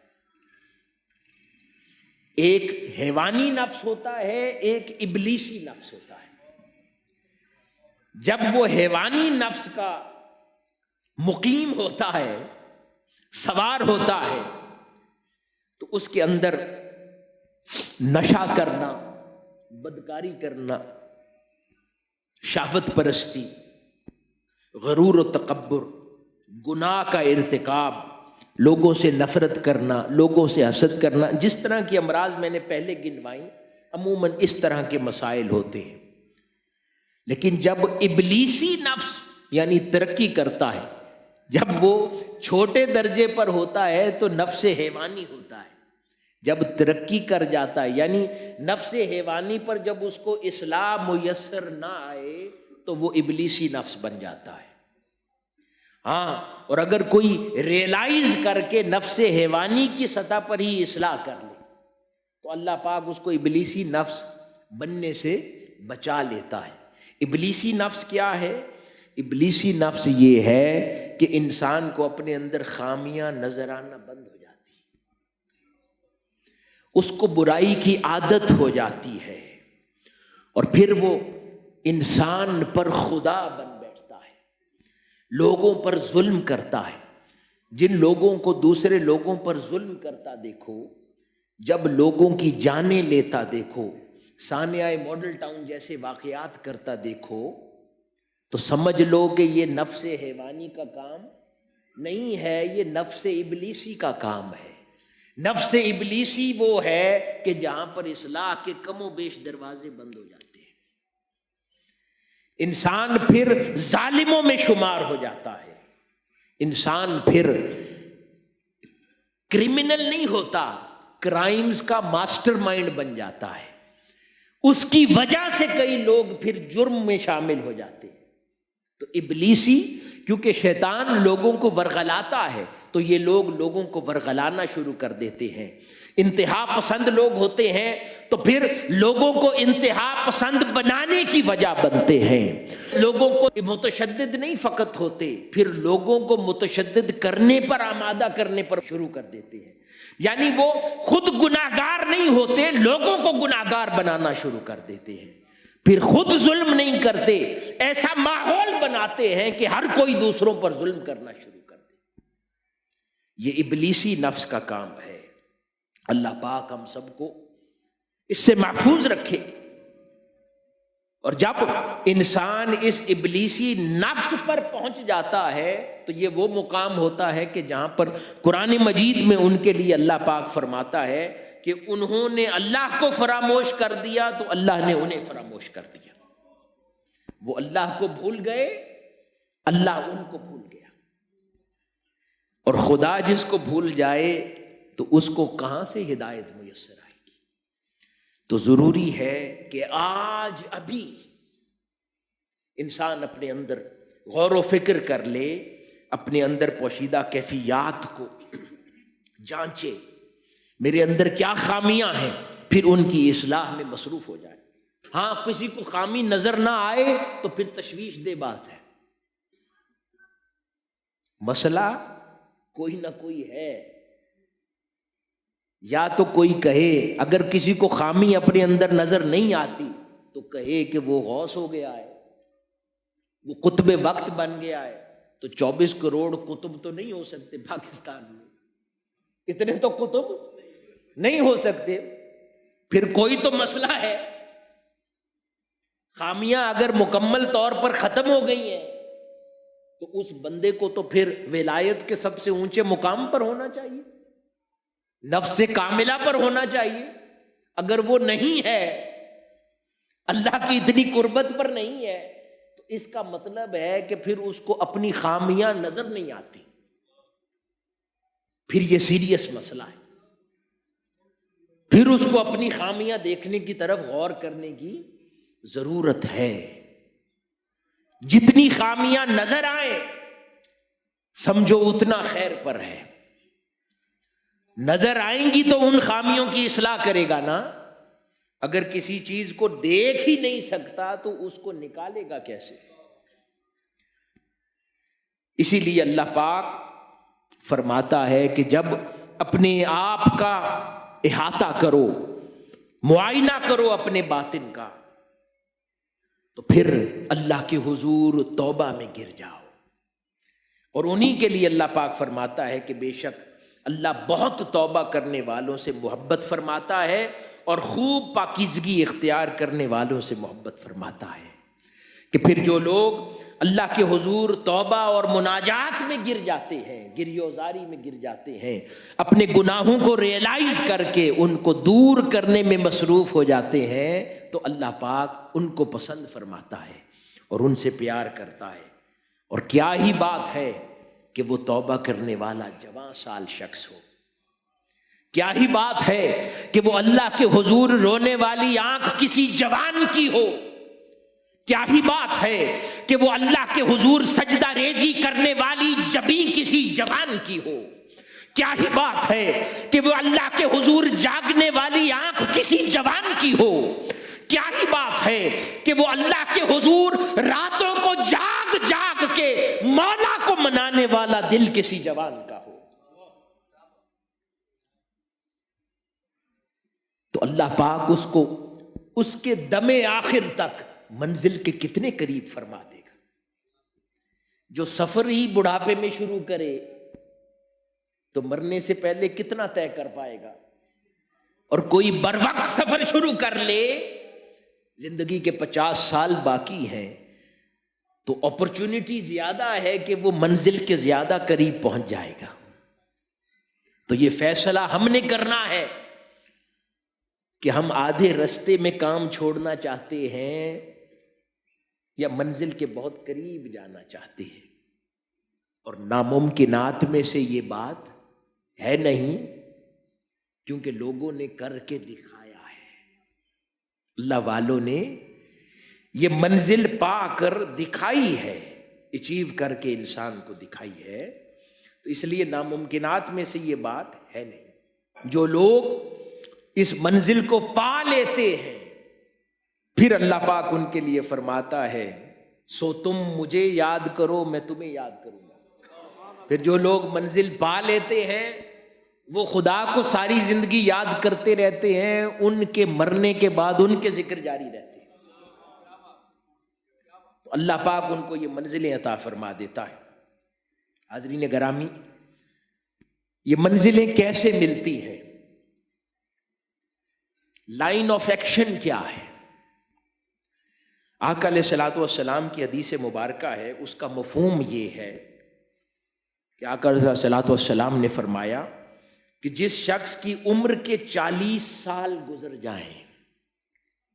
ایک حیوانی نفس ہوتا ہے، ایک ابلیسی نفس ہوتا ہے. جب وہ حیوانی نفس کا مقیم ہوتا ہے، سوار ہوتا ہے، تو اس کے اندر نشہ کرنا، بدکاری کرنا، شہوت پرستی، غرور و تکبر، گناہ کا ارتکاب، لوگوں سے نفرت کرنا، لوگوں سے حسد کرنا، جس طرح کی امراض میں نے پہلے گنوائیں، عموماً اس طرح کے مسائل ہوتے ہیں۔ لیکن جب ابلیسی نفس یعنی ترقی کرتا ہے، جب وہ چھوٹے درجے پر ہوتا ہے تو نفس حیوانی ہوتا ہے، جب ترقی کر جاتا ہے یعنی نفس حیوانی پر جب اس کو اصلاح میسر نہ آئے تو وہ ابلیسی نفس بن جاتا ہے۔ ہاں، اور اگر کوئی ریئلائز کر کے نفس حیوانی کی سطح پر ہی اصلاح کر لے تو اللہ پاک اس کو ابلیسی نفس بننے سے بچا لیتا ہے۔ ابلیسی نفس کیا ہے؟ ابلیسی نفس یہ ہے کہ انسان کو اپنے اندر خامیاں نظر آنا بند ہو جاتی، اس کو برائی کی عادت ہو جاتی ہے، اور پھر وہ انسان پر خدا بن بیٹھتا ہے، لوگوں پر ظلم کرتا ہے۔ جن لوگوں کو دوسرے لوگوں پر ظلم کرتا دیکھو، جب لوگوں کی جانیں لیتا دیکھو، سانحہ ماڈل ٹاؤن جیسے واقعات کرتا دیکھو، تو سمجھ لو کہ یہ نفس حیوانی کا کام نہیں ہے، یہ نفس ابلیسی کا کام ہے۔ نفس ابلیسی وہ ہے کہ جہاں پر اصلاح کے کم و بیش دروازے بند ہو جاتے ہیں، انسان پھر ظالموں میں شمار ہو جاتا ہے، انسان پھر کرمنل نہیں ہوتا، کرائمز کا ماسٹر مائنڈ بن جاتا ہے۔ اس کی وجہ سے کئی لوگ پھر جرم میں شامل ہو جاتے ہیں۔ تو ابلیسی، کیونکہ شیطان لوگوں کو ورغلاتا ہے تو یہ لوگ لوگوں کو ورغلانا شروع کر دیتے ہیں۔ انتہا پسند لوگ ہوتے ہیں تو پھر لوگوں کو انتہا پسند بنانے کی وجہ بنتے ہیں۔ لوگوں کو متشدد نہیں فقط ہوتے، پھر لوگوں کو متشدد کرنے پر، آمادہ کرنے پر شروع کر دیتے ہیں۔ یعنی وہ خود گناہگار نہیں ہوتے، لوگوں کو گناہگار بنانا شروع کر دیتے ہیں، پھر خود ظلم نہیں کرتے، ایسا ماحول بناتے ہیں کہ ہر کوئی دوسروں پر ظلم کرنا شروع کر دے۔ یہ ابلیسی نفس کا کام ہے۔ اللہ پاک ہم سب کو اس سے محفوظ رکھے۔ اور جب انسان اس ابلیسی نفس پر پہنچ جاتا ہے تو یہ وہ مقام ہوتا ہے کہ جہاں پر قرآن مجید میں ان کے لیے اللہ پاک فرماتا ہے کہ انہوں نے اللہ کو فراموش کر دیا تو اللہ نے انہیں فراموش کر دیا۔ وہ اللہ کو بھول گئے، اللہ ان کو بھول گیا۔ اور خدا جس کو بھول جائے تو اس کو کہاں سے ہدایت میسر آئے گی؟ تو ضروری ہے کہ آج ابھی انسان اپنے اندر غور و فکر کر لے، اپنے اندر پوشیدہ کیفیات کو جانچے، میرے اندر کیا خامیاں ہیں، پھر ان کی اصلاح میں مصروف ہو جائے۔ ہاں، کسی کو خامی نظر نہ آئے تو پھر تشویش دہ بات ہے، مسئلہ کوئی نہ کوئی ہے۔ یا تو کوئی کہے، اگر کسی کو خامی اپنے اندر نظر نہیں آتی تو کہے کہ وہ غوث ہو گیا ہے، وہ قطب وقت بن گیا ہے۔ تو 24 کروڑ قطب تو نہیں ہو سکتے پاکستان میں، اتنے تو قطب نہیں ہو سکتے، پھر کوئی تو مسئلہ ہے۔ خامیاں اگر مکمل طور پر ختم ہو گئی ہیں تو اس بندے کو تو پھر ولایت کے سب سے اونچے مقام پر ہونا چاہیے، نفس کاملہ پر ہونا چاہیے۔ اگر وہ نہیں ہے، اللہ کی اتنی قربت پر نہیں ہے، تو اس کا مطلب ہے کہ پھر اس کو اپنی خامیاں نظر نہیں آتی، پھر یہ سیریس مسئلہ ہے، پھر اس کو اپنی خامیاں دیکھنے کی طرف غور کرنے کی ضرورت ہے۔ جتنی خامیاں نظر آئیں سمجھو اتنا خیر پر ہے، نظر آئیں گی تو ان خامیوں کی اصلاح کرے گا نا۔ اگر کسی چیز کو دیکھ ہی نہیں سکتا تو اس کو نکالے گا کیسے؟ اسی لیے اللہ پاک فرماتا ہے کہ جب اپنے آپ کا احاطہ کرو، معائنہ کرو اپنے باطن کا، تو پھر اللہ کے حضور توبہ میں گر جاؤ۔ اور انہی کے لیے اللہ پاک فرماتا ہے کہ بے شک اللہ بہت توبہ کرنے والوں سے محبت فرماتا ہے اور خوب پاکیزگی اختیار کرنے والوں سے محبت فرماتا ہے کہ پھر جو لوگ اللہ کے حضور توبہ اور مناجات میں گر جاتے ہیں، گریوزاری میں گر جاتے ہیں، اپنے گناہوں کو ریئلائز کر کے ان کو دور کرنے میں مصروف ہو جاتے ہیں، تو اللہ پاک ان کو پسند فرماتا ہے اور ان سے پیار کرتا ہے۔ اور کیا ہی بات ہے کہ وہ توبہ کرنے والا جوان سال شخص ہو، کیا ہی بات ہے کہ وہ اللہ کے حضور رونے والی آنکھ کسی جوان کی ہو، کیا ہی بات ہے کہ وہ اللہ کے حضور سجدہ ریزی کرنے والی جبیں کسی جوان کی ہو، کیا ہی بات ہے کہ وہ اللہ کے حضور جاگنے والی آنکھ کسی جوان کی ہو، کیا ہی بات ہے کہ وہ اللہ کے حضور راتوں کو جاگ جاگ کے مولا کو منانے والا دل کسی جوان کا ہو۔ تو اللہ پاک اس کو اس کے دم آخر تک منزل کے کتنے قریب فرما دے گا۔ جو سفر ہی بڑھاپے میں شروع کرے تو مرنے سے پہلے کتنا طے کر پائے گا، اور کوئی بر وقت سفر شروع کر لے، زندگی کے 50 سال باقی ہیں تو اپرچونٹی زیادہ ہے کہ وہ منزل کے زیادہ قریب پہنچ جائے گا۔ تو یہ فیصلہ ہم نے کرنا ہے کہ ہم آدھے رستے میں کام چھوڑنا چاہتے ہیں یا منزل کے بہت قریب جانا چاہتے ہیں۔ اور ناممکنات میں سے یہ بات ہے نہیں، کیونکہ لوگوں نے کر کے دکھایا ہے، اللہ والوں نے یہ منزل پا کر دکھائی ہے، اچیو کر کے انسان کو دکھائی ہے، تو اس لیے ناممکنات میں سے یہ بات ہے نہیں۔ جو لوگ اس منزل کو پا لیتے ہیں پھر اللہ پاک ان کے لیے فرماتا ہے سو تم مجھے یاد کرو میں تمہیں یاد کروں گا۔ پھر جو لوگ منزل پا لیتے ہیں وہ خدا کو ساری زندگی یاد کرتے رہتے ہیں، ان کے مرنے کے بعد ان کے ذکر جاری رہتے ہیں، تو اللہ پاک ان کو یہ منزلیں عطا فرما دیتا ہے۔ حاضرین گرامی، یہ منزلیں کیسے ملتی ہیں؟ لائن آف ایکشن کیا ہے؟ آقا علیہ الصلوۃ والسلام کی حدیث مبارکہ ہے، اس کا مفہوم یہ ہے کہ آقا علیہ الصلوۃ والسلام نے فرمایا کہ جس شخص کی عمر کے 40 سال گزر جائیں،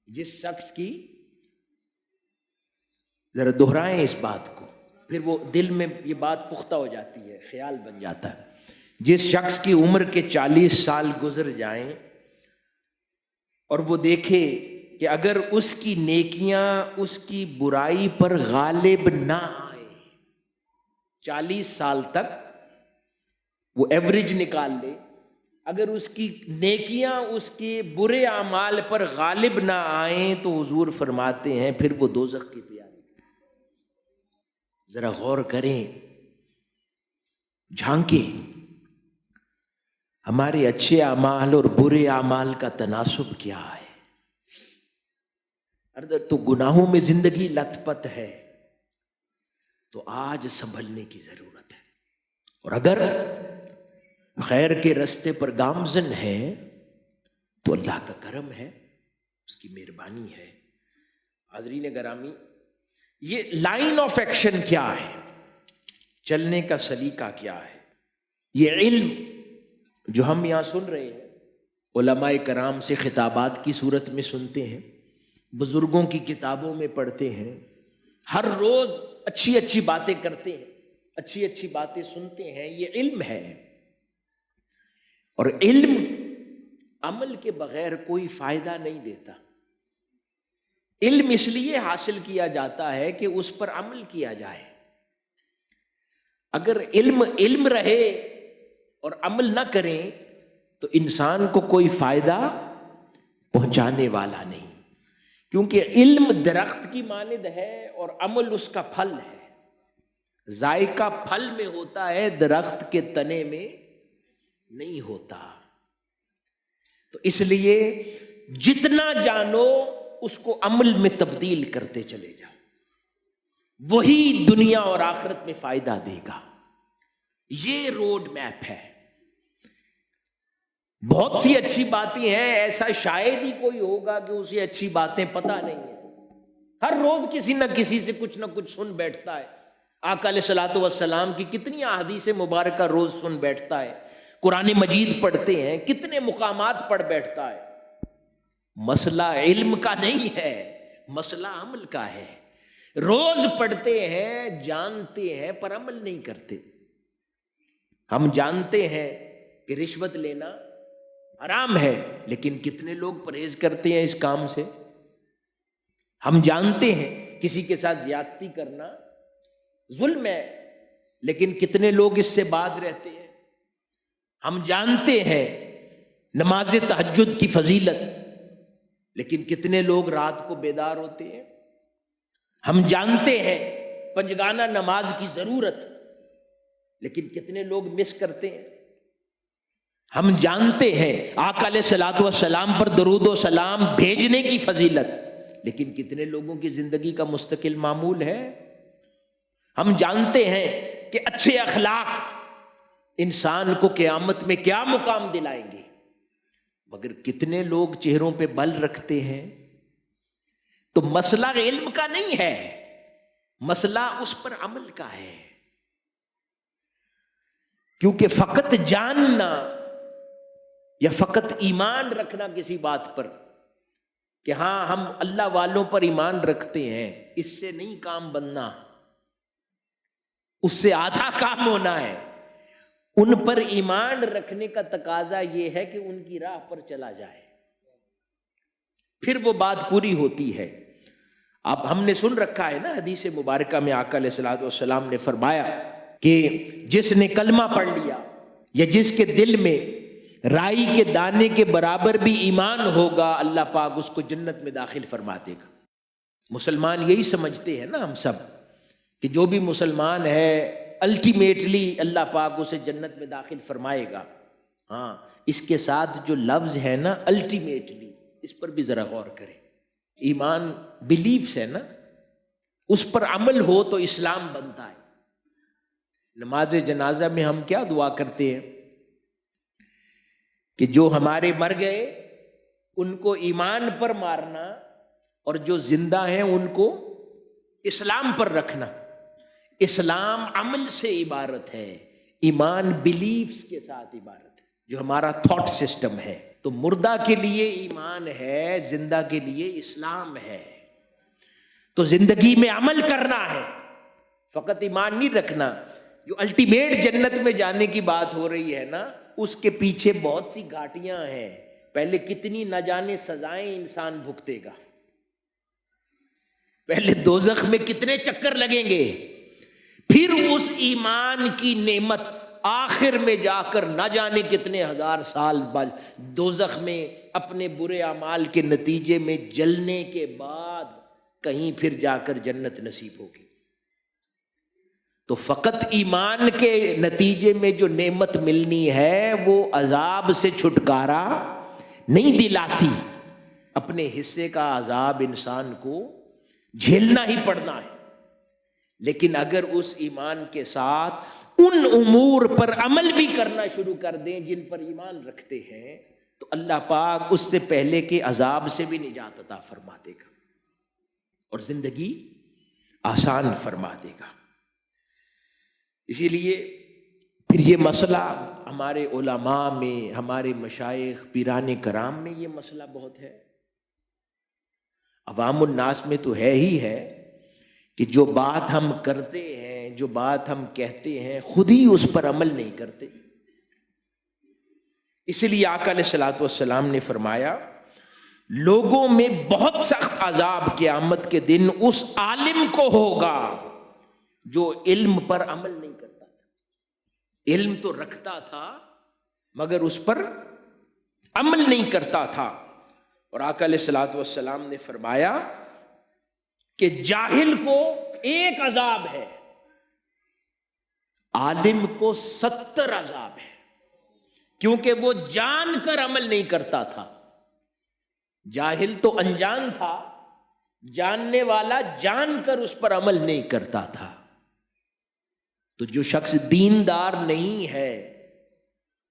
جس شخص کی، ذرا دہرائیں اس بات کو، پھر وہ دل میں یہ بات پختہ ہو جاتی ہے، خیال بن جاتا ہے۔ جس شخص کی عمر کے 40 سال گزر جائیں اور وہ دیکھے کہ اگر اس کی نیکیاں اس کی برائی پر غالب نہ آئیں، 40 سال تک وہ ایوریج نکال لے، اگر اس کی نیکیاں اس کے برے اعمال پر غالب نہ آئیں تو حضور فرماتے ہیں پھر وہ دوزخ کی تیاری۔ ذرا غور کریں، جھانکیں، ہمارے اچھے اعمال اور برے اعمال کا تناسب کیا ہے؟ اگر تو گناہوں میں زندگی لت پت ہے تو آج سنبھلنے کی ضرورت ہے، اور اگر خیر کے رستے پر گامزن ہے تو اللہ کا کرم ہے، اس کی مہربانی ہے۔ حاضرین گرامی، یہ لائن آف ایکشن کیا ہے، چلنے کا سلیقہ کیا ہے؟ یہ علم جو ہم یہاں سن رہے ہیں، علماء کرام سے خطابات کی صورت میں سنتے ہیں، بزرگوں کی کتابوں میں پڑھتے ہیں، ہر روز اچھی اچھی باتیں کرتے ہیں، اچھی اچھی باتیں سنتے ہیں، یہ علم ہے۔ اور علم عمل کے بغیر کوئی فائدہ نہیں دیتا۔ علم اس لیے حاصل کیا جاتا ہے کہ اس پر عمل کیا جائے۔ اگر علم رہے اور عمل نہ کریں تو انسان کو کوئی فائدہ پہنچانے والا نہیں، کیونکہ علم درخت کی مانند ہے اور عمل اس کا پھل ہے۔ ذائقہ پھل میں ہوتا ہے، درخت کے تنے میں نہیں ہوتا۔ تو اس لیے جتنا جانو اس کو عمل میں تبدیل کرتے چلے جاؤ، وہی دنیا اور آخرت میں فائدہ دے گا۔ یہ روڈ میپ ہے۔ بہت سی اچھی باتیں ہیں، ایسا شاید ہی کوئی ہوگا کہ اسے اچھی باتیں پتہ نہیں ہیں، ہر روز کسی نہ کسی سے کچھ نہ کچھ سن بیٹھتا ہے۔ آقا علیہ الصلوۃ والسلام کی کتنی احادیث مبارکہ روز سن بیٹھتا ہے، قرآن مجید پڑھتے ہیں، کتنے مقامات پڑھ بیٹھتا ہے۔ مسئلہ علم کا نہیں ہے، مسئلہ عمل کا ہے۔ روز پڑھتے ہیں، جانتے ہیں، پر عمل نہیں کرتے۔ ہم جانتے ہیں کہ رشوت لینا حرام ہے، لیکن کتنے لوگ پرہیز کرتے ہیں اس کام سے؟ ہم جانتے ہیں کسی کے ساتھ زیادتی کرنا ظلم ہے، لیکن کتنے لوگ اس سے باز رہتے ہیں؟ ہم جانتے ہیں نماز تہجد کی فضیلت، لیکن کتنے لوگ رات کو بیدار ہوتے ہیں؟ ہم جانتے ہیں پنجگانہ نماز کی ضرورت، لیکن کتنے لوگ مس کرتے ہیں؟ ہم جانتے ہیں آقا علیہ الصلوۃ والسلام پر درود و سلام بھیجنے کی فضیلت، لیکن کتنے لوگوں کی زندگی کا مستقل معمول ہے؟ ہم جانتے ہیں کہ اچھے اخلاق انسان کو قیامت میں کیا مقام دلائیں گے، مگر کتنے لوگ چہروں پہ بل رکھتے ہیں؟ تو مسئلہ علم کا نہیں ہے، مسئلہ اس پر عمل کا ہے۔ کیونکہ فقط جاننا یا فقط ایمان رکھنا کسی بات پر کہ ہاں ہم اللہ والوں پر ایمان رکھتے ہیں، اس سے نہیں کام بننا، اس سے آدھا کام ہونا ہے۔ ان پر ایمان رکھنے کا تقاضا یہ ہے کہ ان کی راہ پر چلا جائے، پھر وہ بات پوری ہوتی ہے۔ اب ہم نے سن رکھا ہے نا حدیث مبارکہ میں آقا علیہ الصلوۃ والسلام نے فرمایا کہ جس نے کلمہ پڑھ لیا یا جس کے دل میں رائی کے دانے کے برابر بھی ایمان ہوگا، اللہ پاک اس کو جنت میں داخل فرما دے گا۔ مسلمان یہی سمجھتے ہیں نا ہم سب کہ جو بھی مسلمان ہے الٹیمیٹلی اللہ پاک اسے جنت میں داخل فرمائے گا۔ ہاں، اس کے ساتھ جو لفظ ہے نا الٹیمیٹلی، اس پر بھی ذرا غور کریں۔ ایمان بلیفس ہے نا، اس پر عمل ہو تو اسلام بنتا ہے۔ نماز جنازہ میں ہم کیا دعا کرتے ہیں کہ جو ہمارے مر گئے ان کو ایمان پر مارنا، اور جو زندہ ہیں ان کو اسلام پر رکھنا۔ اسلام عمل سے عبارت ہے، ایمان بلیفز کے ساتھ عبارت ہے، جو ہمارا تھاٹ سسٹم ہے۔ تو مردہ کے لیے ایمان ہے، زندہ کے لیے اسلام ہے۔ تو زندگی میں عمل کرنا ہے، فقط ایمان نہیں رکھنا۔ جو الٹیمیٹ جنت میں جانے کی بات ہو رہی ہے نا، اس کے پیچھے بہت سی گھاٹیاں ہیں۔ پہلے کتنی نہ جانے سزائیں انسان بھگتے گا، پہلے دوزخ میں کتنے چکر لگیں گے، پھر اس ایمان کی نعمت آخر میں جا کر نہ جانے کتنے ہزار سال بعد دوزخ میں اپنے برے اعمال کے نتیجے میں جلنے کے بعد کہیں پھر جا کر جنت نصیب ہوگی۔ تو فقط ایمان کے نتیجے میں جو نعمت ملنی ہے وہ عذاب سے چھٹکارا نہیں دلاتی، اپنے حصے کا عذاب انسان کو جھیلنا ہی پڑنا ہے۔ لیکن اگر اس ایمان کے ساتھ ان امور پر عمل بھی کرنا شروع کر دیں جن پر ایمان رکھتے ہیں، تو اللہ پاک اس سے پہلے کے عذاب سے بھی نجات عطا فرما دے گا اور زندگی آسان فرما دے گا۔ اسی لیے پھر یہ مسئلہ ہمارے علماء میں، ہمارے مشائخ پیران کرام میں یہ مسئلہ بہت ہے، عوام الناس میں تو ہے ہی ہے کہ جو بات ہم کرتے ہیں، جو بات ہم کہتے ہیں، خود ہی اس پر عمل نہیں کرتے۔ اس لیے آقا علیہ الصلوۃ والسلام نے فرمایا لوگوں میں بہت سخت عذاب قیامت کے دن اس عالم کو ہوگا جو علم پر عمل نہیں کرتا تھا۔ علم تو رکھتا تھا مگر اس پر عمل نہیں کرتا تھا۔ اور آقا علیہ الصلوۃ والسلام نے فرمایا کہ جاہل کو ایک عذاب ہے، عالم کو 70 عذاب ہے، کیونکہ وہ جان کر عمل نہیں کرتا تھا۔ جاہل تو انجان تھا، جاننے والا جان کر اس پر عمل نہیں کرتا تھا۔ تو جو شخص دیندار نہیں ہے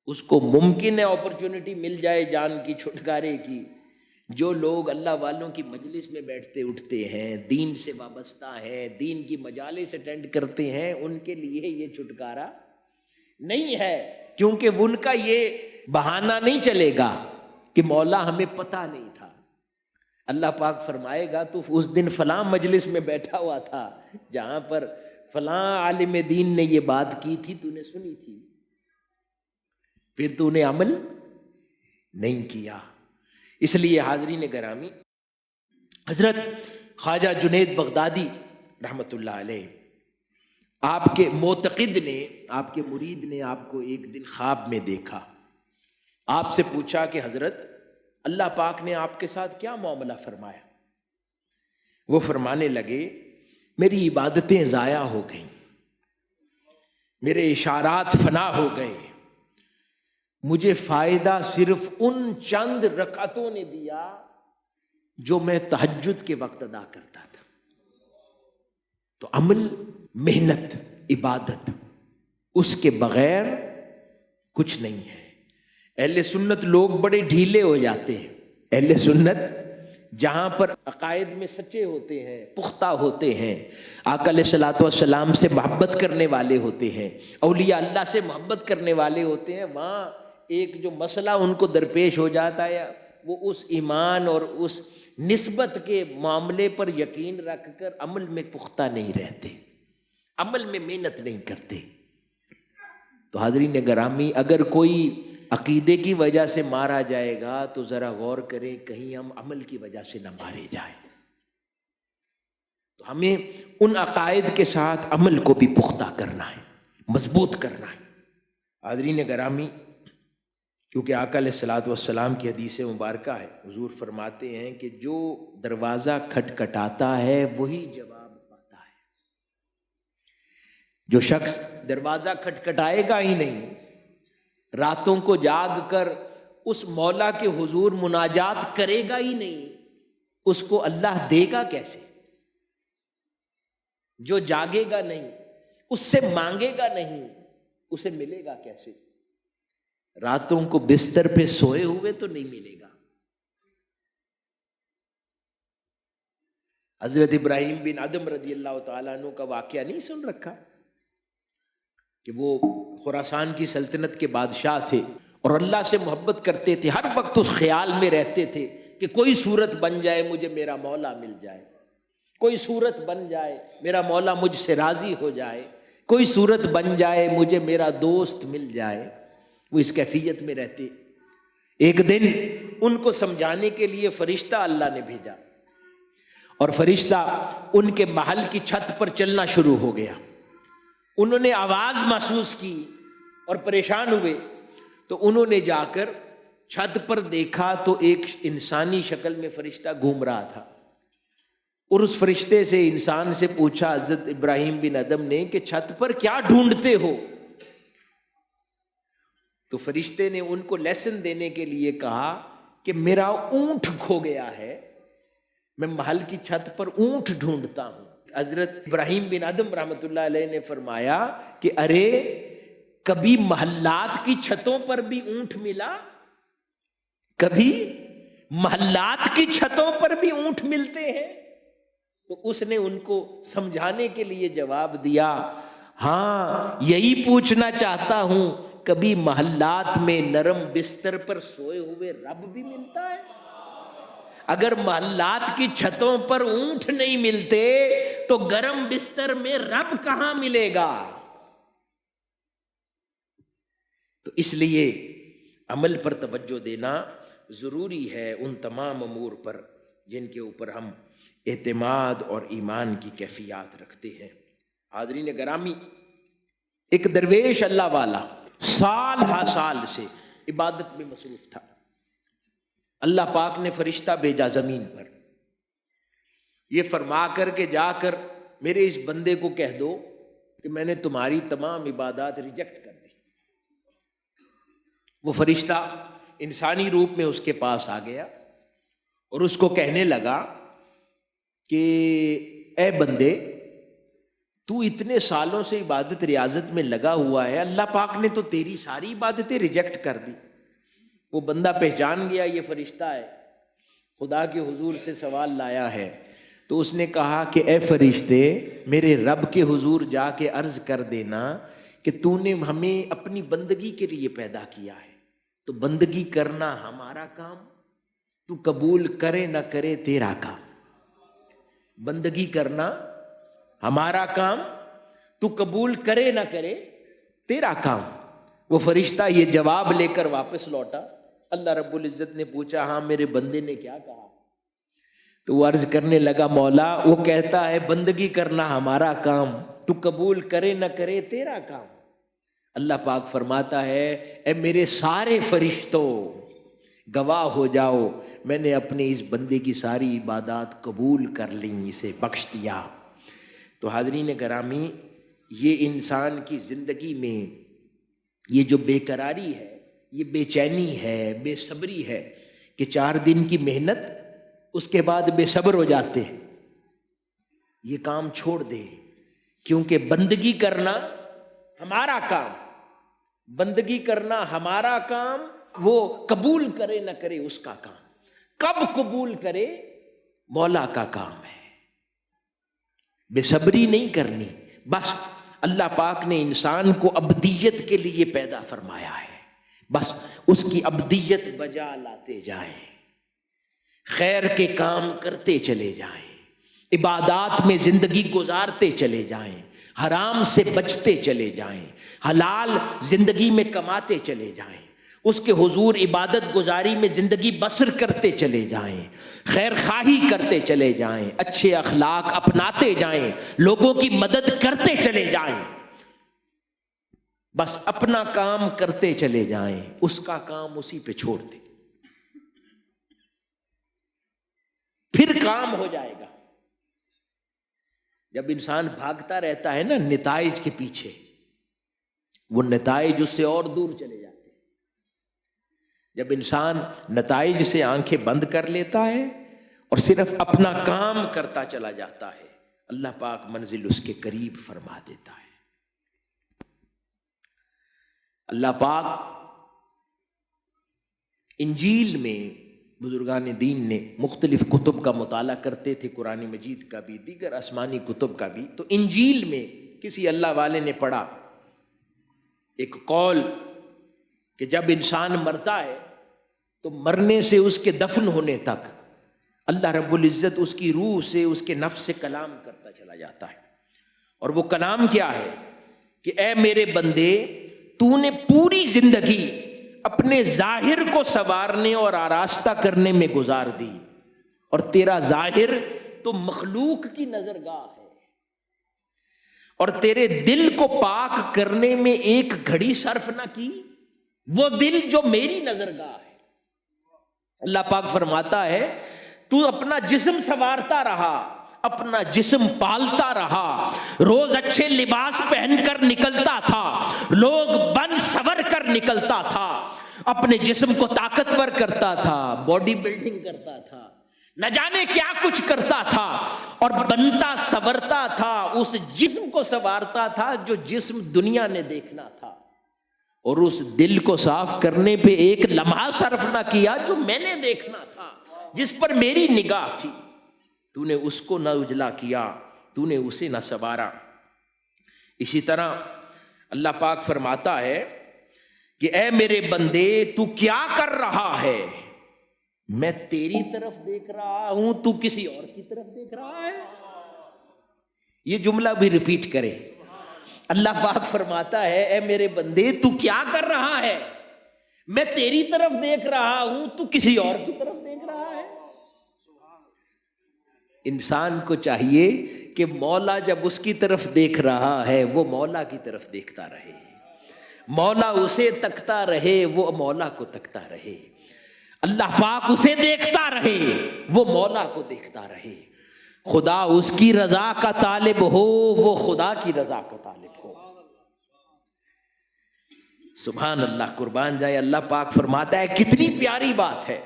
اس کو ممکن ہے اپرچونٹی مل جائے جان کی چھٹکارے کی. جو لوگ اللہ والوں کی مجلس میں بیٹھتے اٹھتے ہیں، دین سے وابستہ ہیں، دین کی مجالس اٹینڈ کرتے ہیں، ان کے لیے یہ چھٹکارا نہیں ہے، کیونکہ ان کا یہ بہانہ نہیں چلے گا کہ مولا ہمیں پتہ نہیں تھا. اللہ پاک فرمائے گا تو اس دن فلاں مجلس میں بیٹھا ہوا تھا جہاں پر فلاں عالم دین نے یہ بات کی تھی، تو نے سنی تھی، پھر تو نے عمل نہیں کیا. اس لیے حاضرین گرامی، حضرت خواجہ جنید بغدادی رحمۃ اللہ علیہ، آپ کے معتقد نے، آپ کے مرید نے آپ کو ایک دن خواب میں دیکھا. آپ سے پوچھا کہ حضرت اللہ پاک نے آپ کے ساتھ کیا معاملہ فرمایا؟ وہ فرمانے لگے میری عبادتیں ضائع ہو گئیں، میرے اشارات فنا ہو گئے، مجھے فائدہ صرف ان چند رکعتوں نے دیا جو میں تہجد کے وقت ادا کرتا تھا. تو عمل، محنت، عبادت، اس کے بغیر کچھ نہیں ہے. اہل سنت لوگ بڑے ڈھیلے ہو جاتے ہیں. اہل سنت جہاں پر عقائد میں سچے ہوتے ہیں، پختہ ہوتے ہیں، آقا علیہ الصلوۃ والسلام سے محبت کرنے والے ہوتے ہیں، اولیاء اللہ سے محبت کرنے والے ہوتے ہیں، وہاں ایک جو مسئلہ ان کو درپیش ہو جاتا ہے وہ اس ایمان اور اس نسبت کے معاملے پر یقین رکھ کر عمل میں پختہ نہیں رہتے، عمل میں محنت نہیں کرتے. تو حاضرین گرامی، اگر کوئی عقیدے کی وجہ سے مارا جائے گا تو ذرا غور کریں کہیں ہم عمل کی وجہ سے نہ مارے جائیں. تو ہمیں ان عقائد کے ساتھ عمل کو بھی پختہ کرنا ہے، مضبوط کرنا ہے. حاضرین گرامی، کیونکہ آقا علیہ الصلوۃ والسلام کی حدیث مبارکہ ہے، حضور فرماتے ہیں کہ جو دروازہ کھٹکھٹاتا ہے وہی جواب پاتا ہے. جو شخص دروازہ کھٹکھٹائے گا ہی نہیں، راتوں کو جاگ کر اس مولا کے حضور مناجات کرے گا ہی نہیں، اس کو اللہ دے گا کیسے؟ جو جاگے گا نہیں، اس سے مانگے گا نہیں، اسے ملے گا کیسے؟ راتوں کو بستر پہ سوئے ہوئے تو نہیں ملے گا. حضرت ابراہیم بن ادم رضی اللہ تعالیٰ عنہ کا واقعہ نہیں سن رکھا کہ وہ خراسان کی سلطنت کے بادشاہ تھے اور اللہ سے محبت کرتے تھے، ہر وقت اس خیال میں رہتے تھے کہ کوئی صورت بن جائے مجھے میرا مولا مل جائے، کوئی صورت بن جائے میرا مولا مجھ سے راضی ہو جائے، کوئی صورت بن جائے مجھے میرا دوست مل جائے. وہ اس کیفیت میں رہتے. ایک دن ان کو سمجھانے کے لیے فرشتہ اللہ نے بھیجا اور فرشتہ ان کے محل کی چھت پر چلنا شروع ہو گیا. انہوں نے آواز محسوس کی اور پریشان ہوئے، تو انہوں نے جا کر چھت پر دیکھا تو ایک انسانی شکل میں فرشتہ گھوم رہا تھا، اور اس فرشتے سے، انسان سے پوچھا حضرت ابراہیم بن ادم نے کہ چھت پر کیا ڈھونڈتے ہو؟ تو فرشتے نے ان کو لیسن دینے کے لیے کہا کہ میرا اونٹ کھو گیا ہے، میں محل کی چھت پر اونٹ ڈھونڈتا ہوں. حضرت ابراہیم بن ادم رحمۃ اللہ علیہ نے فرمایا کہ ارے کبھی محلات کی چھتوں پر بھی اونٹ ملا، کبھی محلات کی چھتوں پر بھی اونٹ ملتے ہیں. تو اس نے ان کو سمجھانے کے لیے جواب دیا، ہاں یہی پوچھنا چاہتا ہوں، کبھی محلات میں نرم بستر پر سوئے ہوئے رب بھی ملتا ہے؟ اگر محلات کی چھتوں پر اونٹ نہیں ملتے تو گرم بستر میں رب کہاں ملے گا؟ تو اس لیے عمل پر توجہ دینا ضروری ہے، ان تمام امور پر جن کے اوپر ہم اعتماد اور ایمان کی کیفیات رکھتے ہیں. حاضرین گرامی، ایک درویش اللہ والا سال ہا سال سے عبادت میں مصروف تھا. اللہ پاک نے فرشتہ بھیجا زمین پر، یہ فرما کر کے جا کر میرے اس بندے کو کہہ دو کہ میں نے تمہاری تمام عبادات ریجیکٹ کر دی. وہ فرشتہ انسانی روپ میں اس کے پاس آ گیا اور اس کو کہنے لگا کہ اے بندے، تو اتنے سالوں سے عبادت ریاضت میں لگا ہوا ہے، اللہ پاک نے تو تیری ساری عبادتیں ریجیکٹ کر دی۔ وہ بندہ پہچان گیا یہ فرشتہ ہے، خدا کے حضور سے سوال لایا ہے، تو اس نے کہا کہ اے فرشتے، میرے رب کے حضور جا کے عرض کر دینا کہ تو نے ہمیں اپنی بندگی کے لیے پیدا کیا ہے، تو بندگی کرنا ہمارا کام، تو قبول کرے نہ کرے تیرا کام۔ بندگی کرنا ہمارا کام، تو قبول کرے نہ کرے تیرا کام۔ وہ فرشتہ یہ جواب لے کر واپس لوٹا۔ اللہ رب العزت نے پوچھا ہاں میرے بندے نے کیا کہا؟ تو وہ عرض کرنے لگا مولا، وہ کہتا ہے بندگی کرنا ہمارا کام، تو قبول کرے نہ کرے تیرا کام۔ اللہ پاک فرماتا ہے اے میرے سارے فرشتوں گواہ ہو جاؤ، میں نے اپنے اس بندے کی ساری عبادات قبول کر لیں، اسے بخش دیا۔ تو حاضرین گرامی، یہ انسان کی زندگی میں یہ جو بے قراری ہے، یہ بے چینی ہے، بے صبری ہے کہ 4 دن کی محنت اس کے بعد بے صبر ہو جاتے ہیں، یہ کام چھوڑ دے، کیونکہ بندگی کرنا ہمارا کام، بندگی کرنا ہمارا کام، وہ قبول کرے نہ کرے اس کا کام۔ کب قبول کرے مولا کا کام ہے، بے صبری نہیں کرنی۔ بس اللہ پاک نے انسان کو ابدیت کے لیے پیدا فرمایا ہے، بس اس کی ابدیت بجا لاتے جائیں، خیر کے کام کرتے چلے جائیں، عبادات میں زندگی گزارتے چلے جائیں، حرام سے بچتے چلے جائیں، حلال زندگی میں کماتے چلے جائیں، اس کے حضور عبادت گزاری میں زندگی بسر کرتے چلے جائیں، خیر خواہی کرتے چلے جائیں، اچھے اخلاق اپناتے جائیں، لوگوں کی مدد کرتے چلے جائیں، بس اپنا کام کرتے چلے جائیں، اس کا کام اسی پہ چھوڑ دیں، پھر کام ہو جائے گا۔ جب انسان بھاگتا رہتا ہے نا نتائج کے پیچھے، وہ نتائج اس سے اور دور چلے جاتے ہیں۔ جب انسان نتائج سے آنکھیں بند کر لیتا ہے اور صرف اپنا کام کرتا چلا جاتا ہے، اللہ پاک منزل اس کے قریب فرما دیتا ہے۔ اللہ پاک انجیل میں بزرگان دین نے مختلف کتب کا مطالعہ کرتے تھے، قرآن مجید کا بھی، دیگر آسمانی کتب کا بھی، تو انجیل میں کسی اللہ والے نے پڑھا ایک قول کہ جب انسان مرتا ہے تو مرنے سے اس کے دفن ہونے تک اللہ رب العزت اس کی روح سے، اس کے نفس سے کلام کرتا چلا جاتا ہے، اور وہ کلام کیا ہے کہ اے میرے بندے، تو نے پوری زندگی اپنے ظاہر کو سنوارنے اور آراستہ کرنے میں گزار دی، اور تیرا ظاہر تو مخلوق کی نظرگاہ ہے، اور تیرے دل کو پاک کرنے میں ایک گھڑی صرف نہ کی، وہ دل جو میری نظرگاہ ہے۔ اللہ پاک فرماتا ہے تو اپنا جسم سنوارتا رہا، اپنا جسم پالتا رہا، روز اچھے لباس پہن کر نکلتا تھا، لوگ بن سور کر نکلتا تھا، اپنے جسم کو طاقتور کرتا تھا، باڈی بلڈنگ کرتا تھا، نہ جانے کیا کچھ کرتا تھا، اور بنتا سورتا تھا، اس جسم کو سنوارتا تھا جو جسم دنیا نے دیکھنا تھا، اور اس دل کو صاف کرنے پہ ایک لمحہ صرف نہ کیا جو میں نے دیکھنا تھا، جس پر میری نگاہ تھی، تو نے اس کو نہ اجلا کیا، تو نے اسے نہ سنوارا۔ اسی طرح اللہ پاک فرماتا ہے کہ اے میرے بندے، تو کیا کر رہا ہے؟ میں تیری طرف دیکھ رہا ہوں، تو کسی اور کی طرف دیکھ رہا ہے۔ یہ جملہ بھی ریپیٹ کرے، اللہ پاک فرماتا ہے اے میرے بندے، تو کیا کر رہا ہے؟ میں تیری طرف دیکھ رہا ہوں، تو کسی اور کی طرف دیکھ رہا ہے۔ انسان کو چاہیے کہ مولا جب اس کی طرف دیکھ رہا ہے، وہ مولا کی طرف دیکھتا رہے، مولا اسے تکتا رہے، وہ مولا کو تکتا رہے، اللہ پاک اسے دیکھتا رہے، وہ مولا کو دیکھتا رہے، خدا اس کی رضا کا طالب ہو، وہ خدا کی رضا کا طالب ہو۔ سبحان اللہ، قربان جائے، اللہ پاک فرماتا ہے کتنی پیاری بات ہے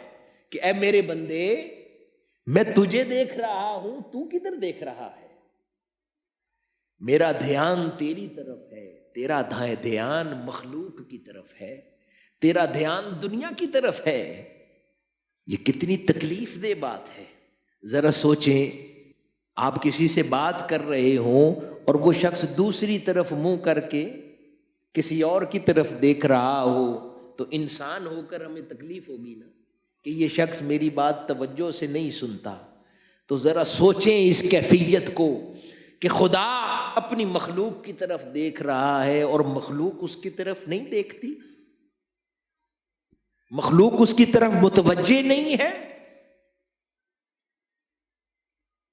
کہ اے میرے بندے، میں تجھے دیکھ رہا ہوں، تو کدھر دیکھ رہا ہے؟ میرا دھیان تیری طرف ہے، تیرا دھیان مخلوق کی طرف ہے، تیرا دھیان دنیا کی طرف ہے۔ یہ کتنی تکلیف دہ بات ہے۔ ذرا سوچیں، آپ کسی سے بات کر رہے ہوں اور وہ شخص دوسری طرف منہ کر کے کسی اور کی طرف دیکھ رہا ہو، تو انسان ہو کر ہمیں تکلیف ہوگی نا کہ یہ شخص میری بات توجہ سے نہیں سنتا۔ تو ذرا سوچیں اس کیفیت کو کہ خدا اپنی مخلوق کی طرف دیکھ رہا ہے اور مخلوق اس کی طرف نہیں دیکھتی، مخلوق اس کی طرف متوجہ نہیں ہے۔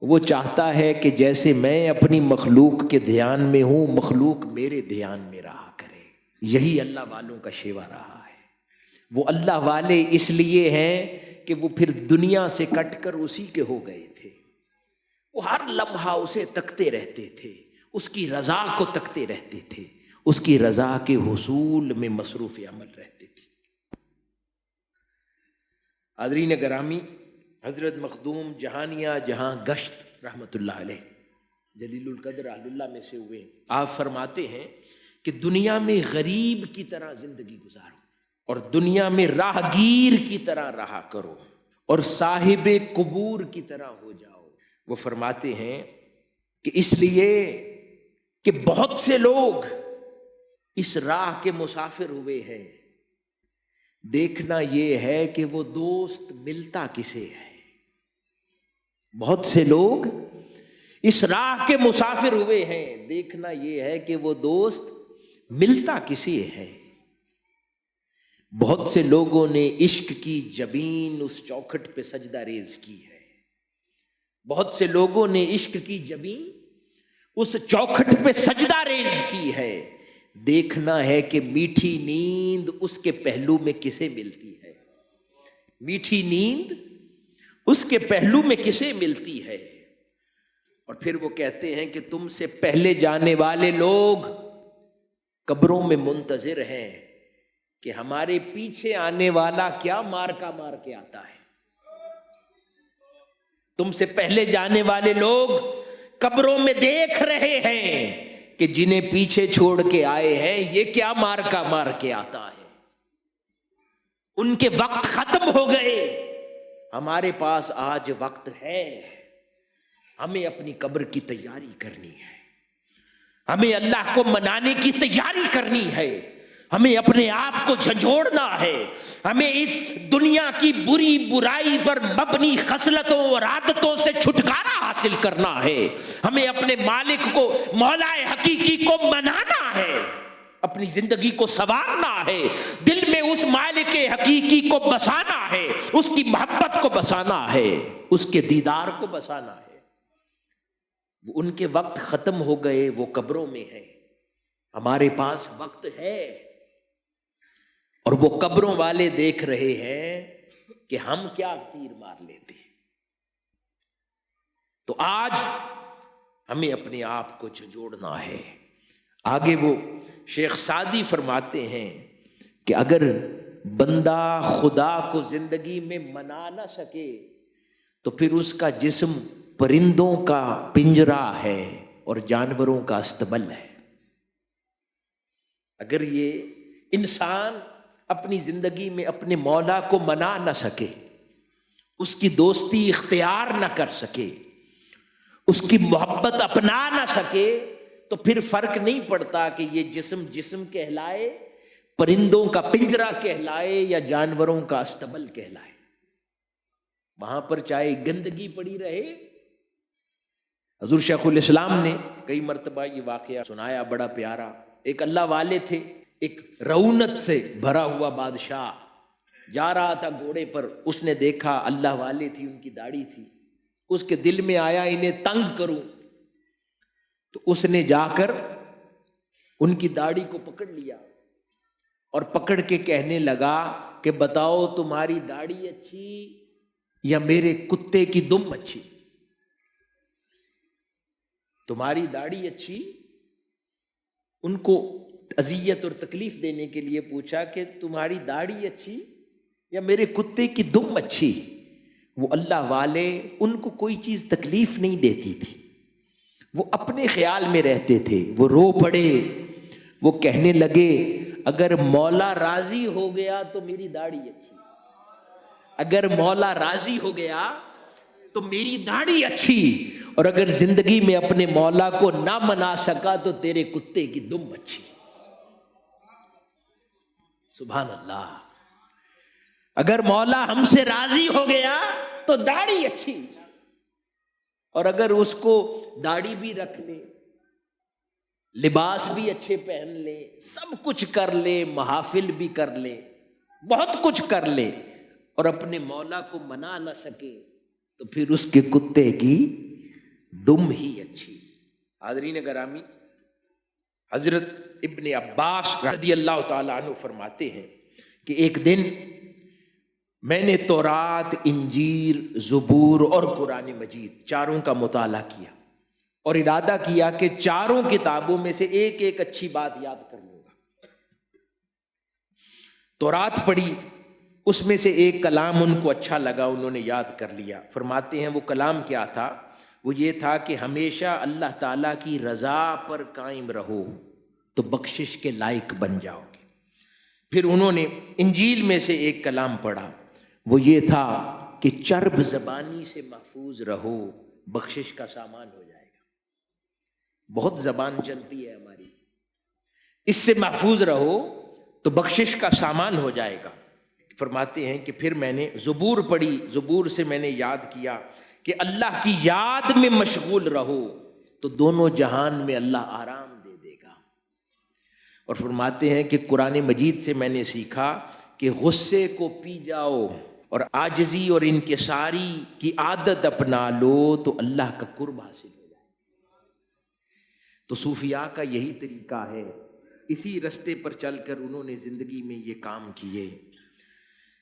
وہ چاہتا ہے کہ جیسے میں اپنی مخلوق کے دھیان میں ہوں، مخلوق میرے دھیان میں رہا کرے۔ یہی اللہ والوں کا شیوا رہا ہے۔ وہ اللہ والے اس لیے ہیں کہ وہ پھر دنیا سے کٹ کر اسی کے ہو گئے تھے۔ وہ ہر لمحہ اسے تکتے رہتے تھے، اس کی رضا کو تکتے رہتے تھے، اس کی رضا کے حصول میں مصروف عمل رہتے تھے۔ حاضرین گرامی، حضرت مخدوم جہانیہ جہاں گشت رحمۃ اللہ علیہ جلیل القدر اہل اللہ میں سے ہوئے، آپ فرماتے ہیں کہ دنیا میں غریب کی طرح زندگی گزارو اور دنیا میں راہگیر کی طرح رہا کرو اور صاحب قبور کی طرح ہو جاؤ۔ وہ فرماتے ہیں کہ اس لیے کہ بہت سے لوگ اس راہ کے مسافر ہوئے ہیں، دیکھنا یہ ہے کہ وہ دوست ملتا کسے ہے۔ بہت سے لوگ اس راہ کے مسافر ہوئے ہیں، دیکھنا یہ ہے کہ وہ دوست ملتا کسے ہے۔ بہت سے لوگوں نے عشق کی جبین اس چوکھٹ پہ سجدہ ریز کی ہے، بہت سے لوگوں نے عشق کی جبین اس چوکھٹ پہ سجدہ ریز کی ہے، دیکھنا ہے کہ میٹھی نیند اس کے پہلو میں کسے ملتی ہے، میٹھی نیند اس کے پہلو میں کسے ملتی ہے۔ اور پھر وہ کہتے ہیں کہ تم سے پہلے جانے والے لوگ قبروں میں منتظر ہیں کہ ہمارے پیچھے آنے والا کیا مار کے آتا ہے۔ تم سے پہلے جانے والے لوگ قبروں میں دیکھ رہے ہیں کہ جنہیں پیچھے چھوڑ کے آئے ہیں یہ کیا مار کے آتا ہے۔ ان کے وقت ختم ہو گئے، ہمارے پاس آج وقت ہے، ہمیں اپنی قبر کی تیاری کرنی ہے، ہمیں اللہ کو منانے کی تیاری کرنی ہے، ہمیں اپنے آپ کو جھنجھوڑنا ہے، ہمیں اس دنیا کی بری برائی پر مبنی خصلتوں اور عادتوں سے چھٹکارا حاصل کرنا ہے، ہمیں اپنے مالک کو، مولا حقیقی کو منانا ہے، اپنی زندگی کو سنوارنا ہے، دل میں اس مالک حقیقی کو بسانا ہے، اس کی محبت کو بسانا ہے، اس کے دیدار کو بسانا ہے۔ ان کے وقت ختم ہو گئے، وہ قبروں میں ہے، ہمارے پاس وقت ہے، اور وہ قبروں والے دیکھ رہے ہیں کہ ہم کیا تیر مار لیتے۔ تو آج ہمیں اپنے آپ کو جھنجھوڑنا ہے۔ آگے وہ شیخ سعدی فرماتے ہیں کہ اگر بندہ خدا کو زندگی میں منا نہ سکے تو پھر اس کا جسم پرندوں کا پنجرا ہے اور جانوروں کا استبل ہے۔ اگر یہ انسان اپنی زندگی میں اپنے مولا کو منا نہ سکے، اس کی دوستی اختیار نہ کر سکے، اس کی محبت اپنا نہ سکے، تو پھر فرق نہیں پڑتا کہ یہ جسم کہلائے، پرندوں کا پنجرا کہلائے یا جانوروں کا استبل کہلائے، وہاں پر چاہے گندگی پڑی رہے۔ حضور شیخ الاسلام نے کئی مرتبہ یہ واقعہ سنایا، بڑا پیارا۔ ایک اللہ والے تھے، ایک رعونت سے بھرا ہوا بادشاہ جا رہا تھا گھوڑے پر، اس نے دیکھا اللہ والے تھی، ان کی داڑھی تھی، اس کے دل میں آیا انہیں تنگ کروں، تو اس نے جا کر ان کی داڑھی کو پکڑ لیا اور پکڑ کے کہنے لگا کہ بتاؤ تمہاری داڑھی اچھی یا میرے کتے کی دم اچھی؟ تمہاری داڑھی اچھی؟ ان کو اذیت اور تکلیف دینے کے لیے پوچھا کہ تمہاری داڑھی اچھی یا میرے کتے کی دم اچھی؟ وہ اللہ والے، ان کو کوئی چیز تکلیف نہیں دیتی تھی، وہ اپنے خیال میں رہتے تھے، وہ رو پڑے، وہ کہنے لگے اگر مولا راضی ہو گیا تو میری داڑھی اچھی، اگر مولا راضی ہو گیا تو میری داڑھی اچھی، اور اگر زندگی میں اپنے مولا کو نہ منا سکا تو تیرے کتے کی دم اچھی۔ سبحان اللہ، اگر مولا ہم سے راضی ہو گیا تو داڑھی اچھی، اور اگر اس کو داڑھی بھی رکھ لے، لباس بھی اچھے پہن لے، سب کچھ کر لے، محافل بھی کر لے، بہت کچھ کر لے، اور اپنے مولا کو منا نہ سکے تو پھر اس کے کتے کی دم ہی اچھی۔ حاضرین گرامی، حضرت ابن عباس رضی اللہ تعالیٰ عنہ فرماتے ہیں کہ ایک دن میں نے تورات، انجیل، زبور اور قرآن مجید چاروں کا مطالعہ کیا اور ارادہ کیا کہ چاروں کتابوں میں سے ایک ایک اچھی بات یاد کر لوں گا۔ تورات پڑھی، اس میں سے ایک کلام ان کو اچھا لگا، انہوں نے یاد کر لیا۔ فرماتے ہیں وہ کلام کیا تھا؟ وہ یہ تھا کہ ہمیشہ اللہ تعالیٰ کی رضا پر قائم رہو تو بخشش کے لائق بن جاؤ گے۔ پھر انہوں نے انجیل میں سے ایک کلام پڑھا، وہ یہ تھا کہ چرب زبانی سے محفوظ رہو، بخشش کا سامان ہو جائے گا۔ بہت زبان چلتی ہے ہماری، اس سے محفوظ رہو تو بخشش کا سامان ہو جائے گا۔ فرماتے ہیں کہ پھر میں نے زبور پڑھی، زبور سے میں نے یاد کیا کہ اللہ کی یاد میں مشغول رہو تو دونوں جہان میں اللہ آرام دے دے گا۔ اور فرماتے ہیں کہ قرآن مجید سے میں نے سیکھا کہ غصے کو پی جاؤ اور عاجزی اور انکساری کی عادت اپنا لو تو اللہ کا قرب حاصل ہو جائے۔ تو صوفیاء کا یہی طریقہ ہے، اسی رستے پر چل کر انہوں نے زندگی میں یہ کام کیے۔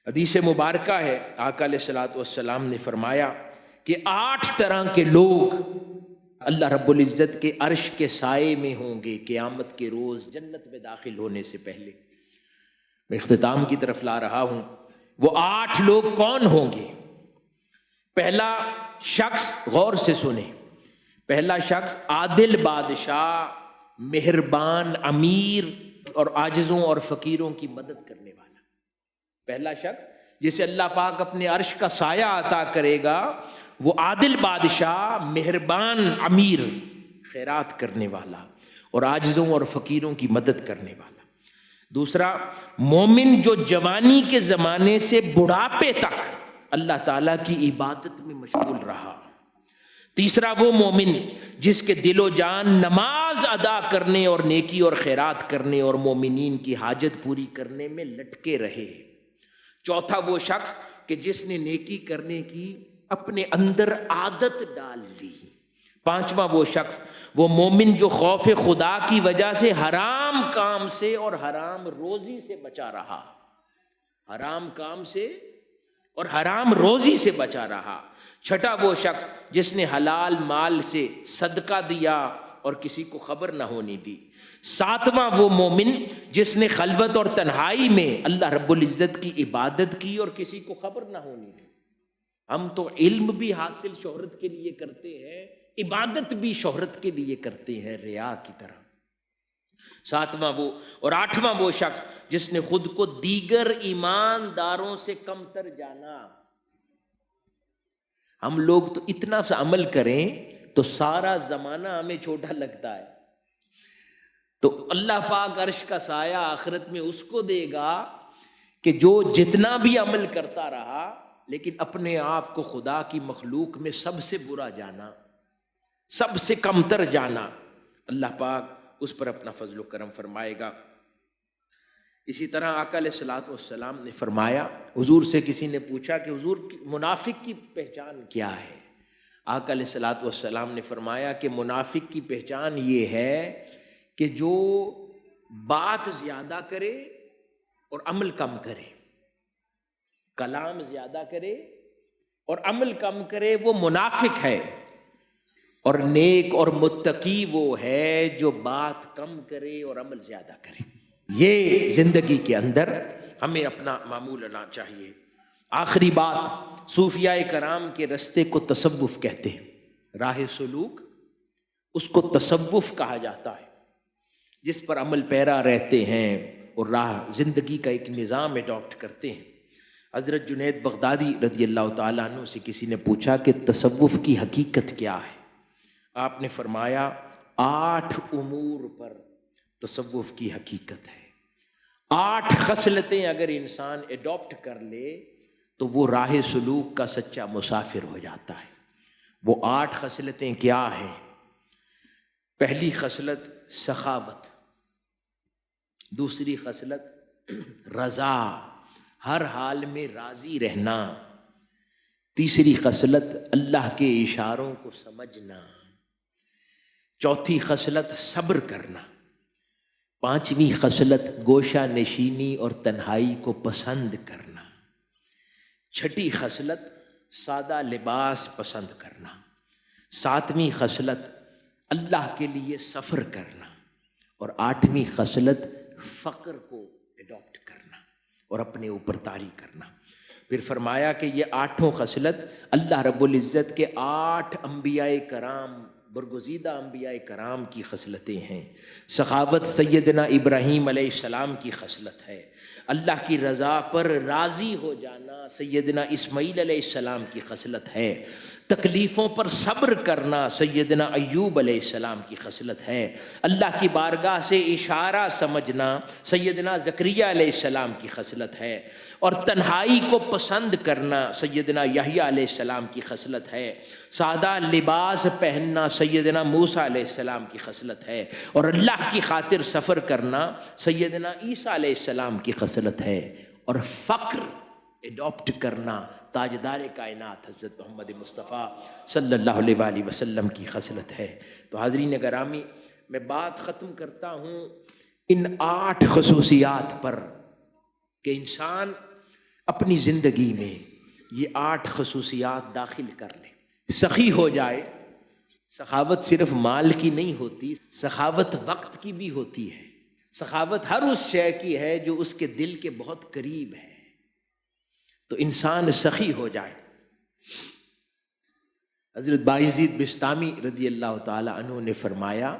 حدیث مبارکہ ہے، آقا علیہ الصلوۃ والسلام نے فرمایا کہ 8 طرح کے لوگ اللہ رب العزت کے عرش کے سائے میں ہوں گے قیامت کے روز، جنت میں داخل ہونے سے پہلے۔ میں اختتام کی طرف لا رہا ہوں۔ وہ 8 لوگ کون ہوں گے؟ پہلا شخص، غور سے سنیں، پہلا شخص عادل بادشاہ، مہربان امیر اور عاجزوں اور فقیروں کی مدد کرنے والا۔ پہلا شخص جسے اللہ پاک اپنے عرش کا سایہ عطا کرے گا وہ عادل بادشاہ، مہربان امیر، خیرات کرنے والا اور عاجزوں اور فقیروں کی مدد کرنے والا۔ دوسرا مومن جو جوانی کے زمانے سے بڑھاپے تک اللہ تعالیٰ کی عبادت میں مشغول رہا۔ تیسرا وہ مومن جس کے دل و جان نماز ادا کرنے اور نیکی اور خیرات کرنے اور مومنین کی حاجت پوری کرنے میں لٹکے رہے۔ چوتھا وہ شخص کہ جس نے نیکی کرنے کی اپنے اندر عادت ڈال لی۔ پانچواں وہ شخص، وہ مومن جو خوف خدا کی وجہ سے حرام کام سے اور حرام روزی سے بچا رہا، حرام کام سے اور حرام روزی سے بچا رہا۔ چھٹا وہ شخص جس نے حلال مال سے صدقہ دیا اور کسی کو خبر نہ ہونی دی۔ ساتواں وہ مومن جس نے خلوت اور تنہائی میں اللہ رب العزت کی عبادت کی اور کسی کو خبر نہ ہونی دی۔ ہم تو علم بھی حاصل شہرت کے لیے کرتے ہیں، عبادت بھی شہرت کے لیے کرتے ہیں، ریا کی طرح۔ ساتواں وہ اور آٹھواں وہ شخص جس نے خود کو دیگر ایمانداروں سے کمتر جانا۔ ہم لوگ تو اتنا سا عمل کریں تو سارا زمانہ ہمیں چھوٹا لگتا ہے، تو اللہ پاک عرش کا سایہ آخرت میں اس کو دے گا کہ جو جتنا بھی عمل کرتا رہا لیکن اپنے آپ کو خدا کی مخلوق میں سب سے برا جانا، سب سے کمتر جانا، اللہ پاک اس پر اپنا فضل و کرم فرمائے گا۔ اسی طرح آقا علیہ الصلوۃ والسلام نے فرمایا، حضور سے کسی نے پوچھا کہ حضور منافق کی پہچان کیا ہے؟ آقا علیہ الصلوۃ والسلام نے فرمایا کہ منافق کی پہچان یہ ہے کہ جو بات زیادہ کرے اور عمل کم کرے، کلام زیادہ کرے اور عمل کم کرے، وہ منافق ہے۔ اور نیک اور متقی وہ ہے جو بات کم کرے اور عمل زیادہ کرے۔ یہ زندگی کے اندر ہمیں اپنا معمول لانا چاہیے۔ آخری بات، صوفیاء کرام کے رستے کو تصوف کہتے ہیں، راہ سلوک اس کو تصوف کہا جاتا ہے، جس پر عمل پیرا رہتے ہیں اور راہ زندگی کا ایک نظام ایڈاپٹ کرتے ہیں۔ حضرت جنید بغدادی رضی اللہ تعالیٰ عنہ سے کسی نے پوچھا کہ تصوف کی حقیقت کیا ہے؟ آپ نے فرمایا 8 امور پر تصوف کی حقیقت ہے۔ 8 خصلتیں اگر انسان ایڈاپٹ کر لے تو وہ راہ سلوک کا سچا مسافر ہو جاتا ہے۔ وہ 8 خصلتیں کیا ہیں؟ پہلی خصلت سخاوت، دوسری خصلت رضا، ہر حال میں راضی رہنا، تیسری خصلت اللہ کے اشاروں کو سمجھنا، چوتھی خصلت صبر کرنا، پانچویں خصلت گوشہ نشینی اور تنہائی کو پسند کرنا، چھٹی خصلت سادہ لباس پسند کرنا، ساتویں خصلت اللہ کے لیے سفر کرنا، اور آٹھویں خصلت فقر کو ایڈاپٹ کرنا اور اپنے اوپر طاری کرنا۔ پھر فرمایا کہ یہ 8 خصلت اللہ رب العزت کے 8 انبیاء کرام، برگزیدہ انبیاء کرام کی خصلتیں ہیں۔ سخاوت سیدنا ابراہیم علیہ السلام کی خصلت ہے، اللہ کی رضا پر راضی ہو جانا سیدنا اسماعیل علیہ السلام کی خصلت ہے، تکلیفوں پر صبر کرنا سیدنا ایوب علیہ السلام کی خصلت ہے، اللہ کی بارگاہ سے اشارہ سمجھنا سیدنا زکریا علیہ السلام کی خصلت ہے، اور تنہائی کو پسند کرنا سیدنا یحییٰ علیہ السلام کی خصلت ہے، سادہ لباس پہننا سیدنا موسیٰ علیہ السلام کی خصلت ہے، اور اللہ کی خاطر سفر کرنا سیدنا عیسیٰ علیہ السلام کی خصلت ہے، اور فقر ایڈاپٹ کرنا تاجدار کائنات حضرت محمد مصطفیٰ صلی اللہ علیہ وآلہ وسلم کی خصلت ہے۔ تو حاضرین گرامی، میں بات ختم کرتا ہوں ان 8 خصوصیات پر کہ انسان اپنی زندگی میں یہ 8 خصوصیات داخل کر لے، سخی ہو جائے۔ سخاوت صرف مال کی نہیں ہوتی، سخاوت وقت کی بھی ہوتی ہے، سخاوت ہر اس شے کی ہے جو اس کے دل کے بہت قریب ہے، تو انسان سخی ہو جائے۔ حضرت بایزید بسطامی رضی اللہ تعالی عنہ نے فرمایا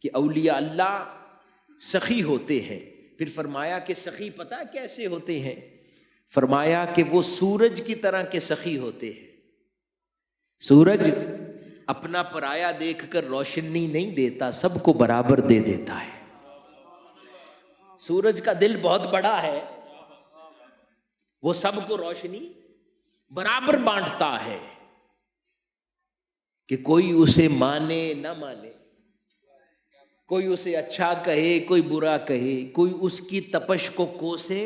کہ اولیاء اللہ سخی ہوتے ہیں۔ پھر فرمایا کہ سخی پتہ کیسے ہوتے ہیں؟ فرمایا کہ وہ سورج کی طرح کے سخی ہوتے ہیں۔ سورج اپنا پرایا دیکھ کر روشنی نہیں دیتا، سب کو برابر دے دیتا ہے۔ سورج کا دل بہت بڑا ہے، وہ سب کو روشنی برابر بانٹتا ہے، کہ کوئی اسے مانے نہ مانے، کوئی اسے اچھا کہے کوئی برا کہے، کوئی اس کی تپش کو کوسے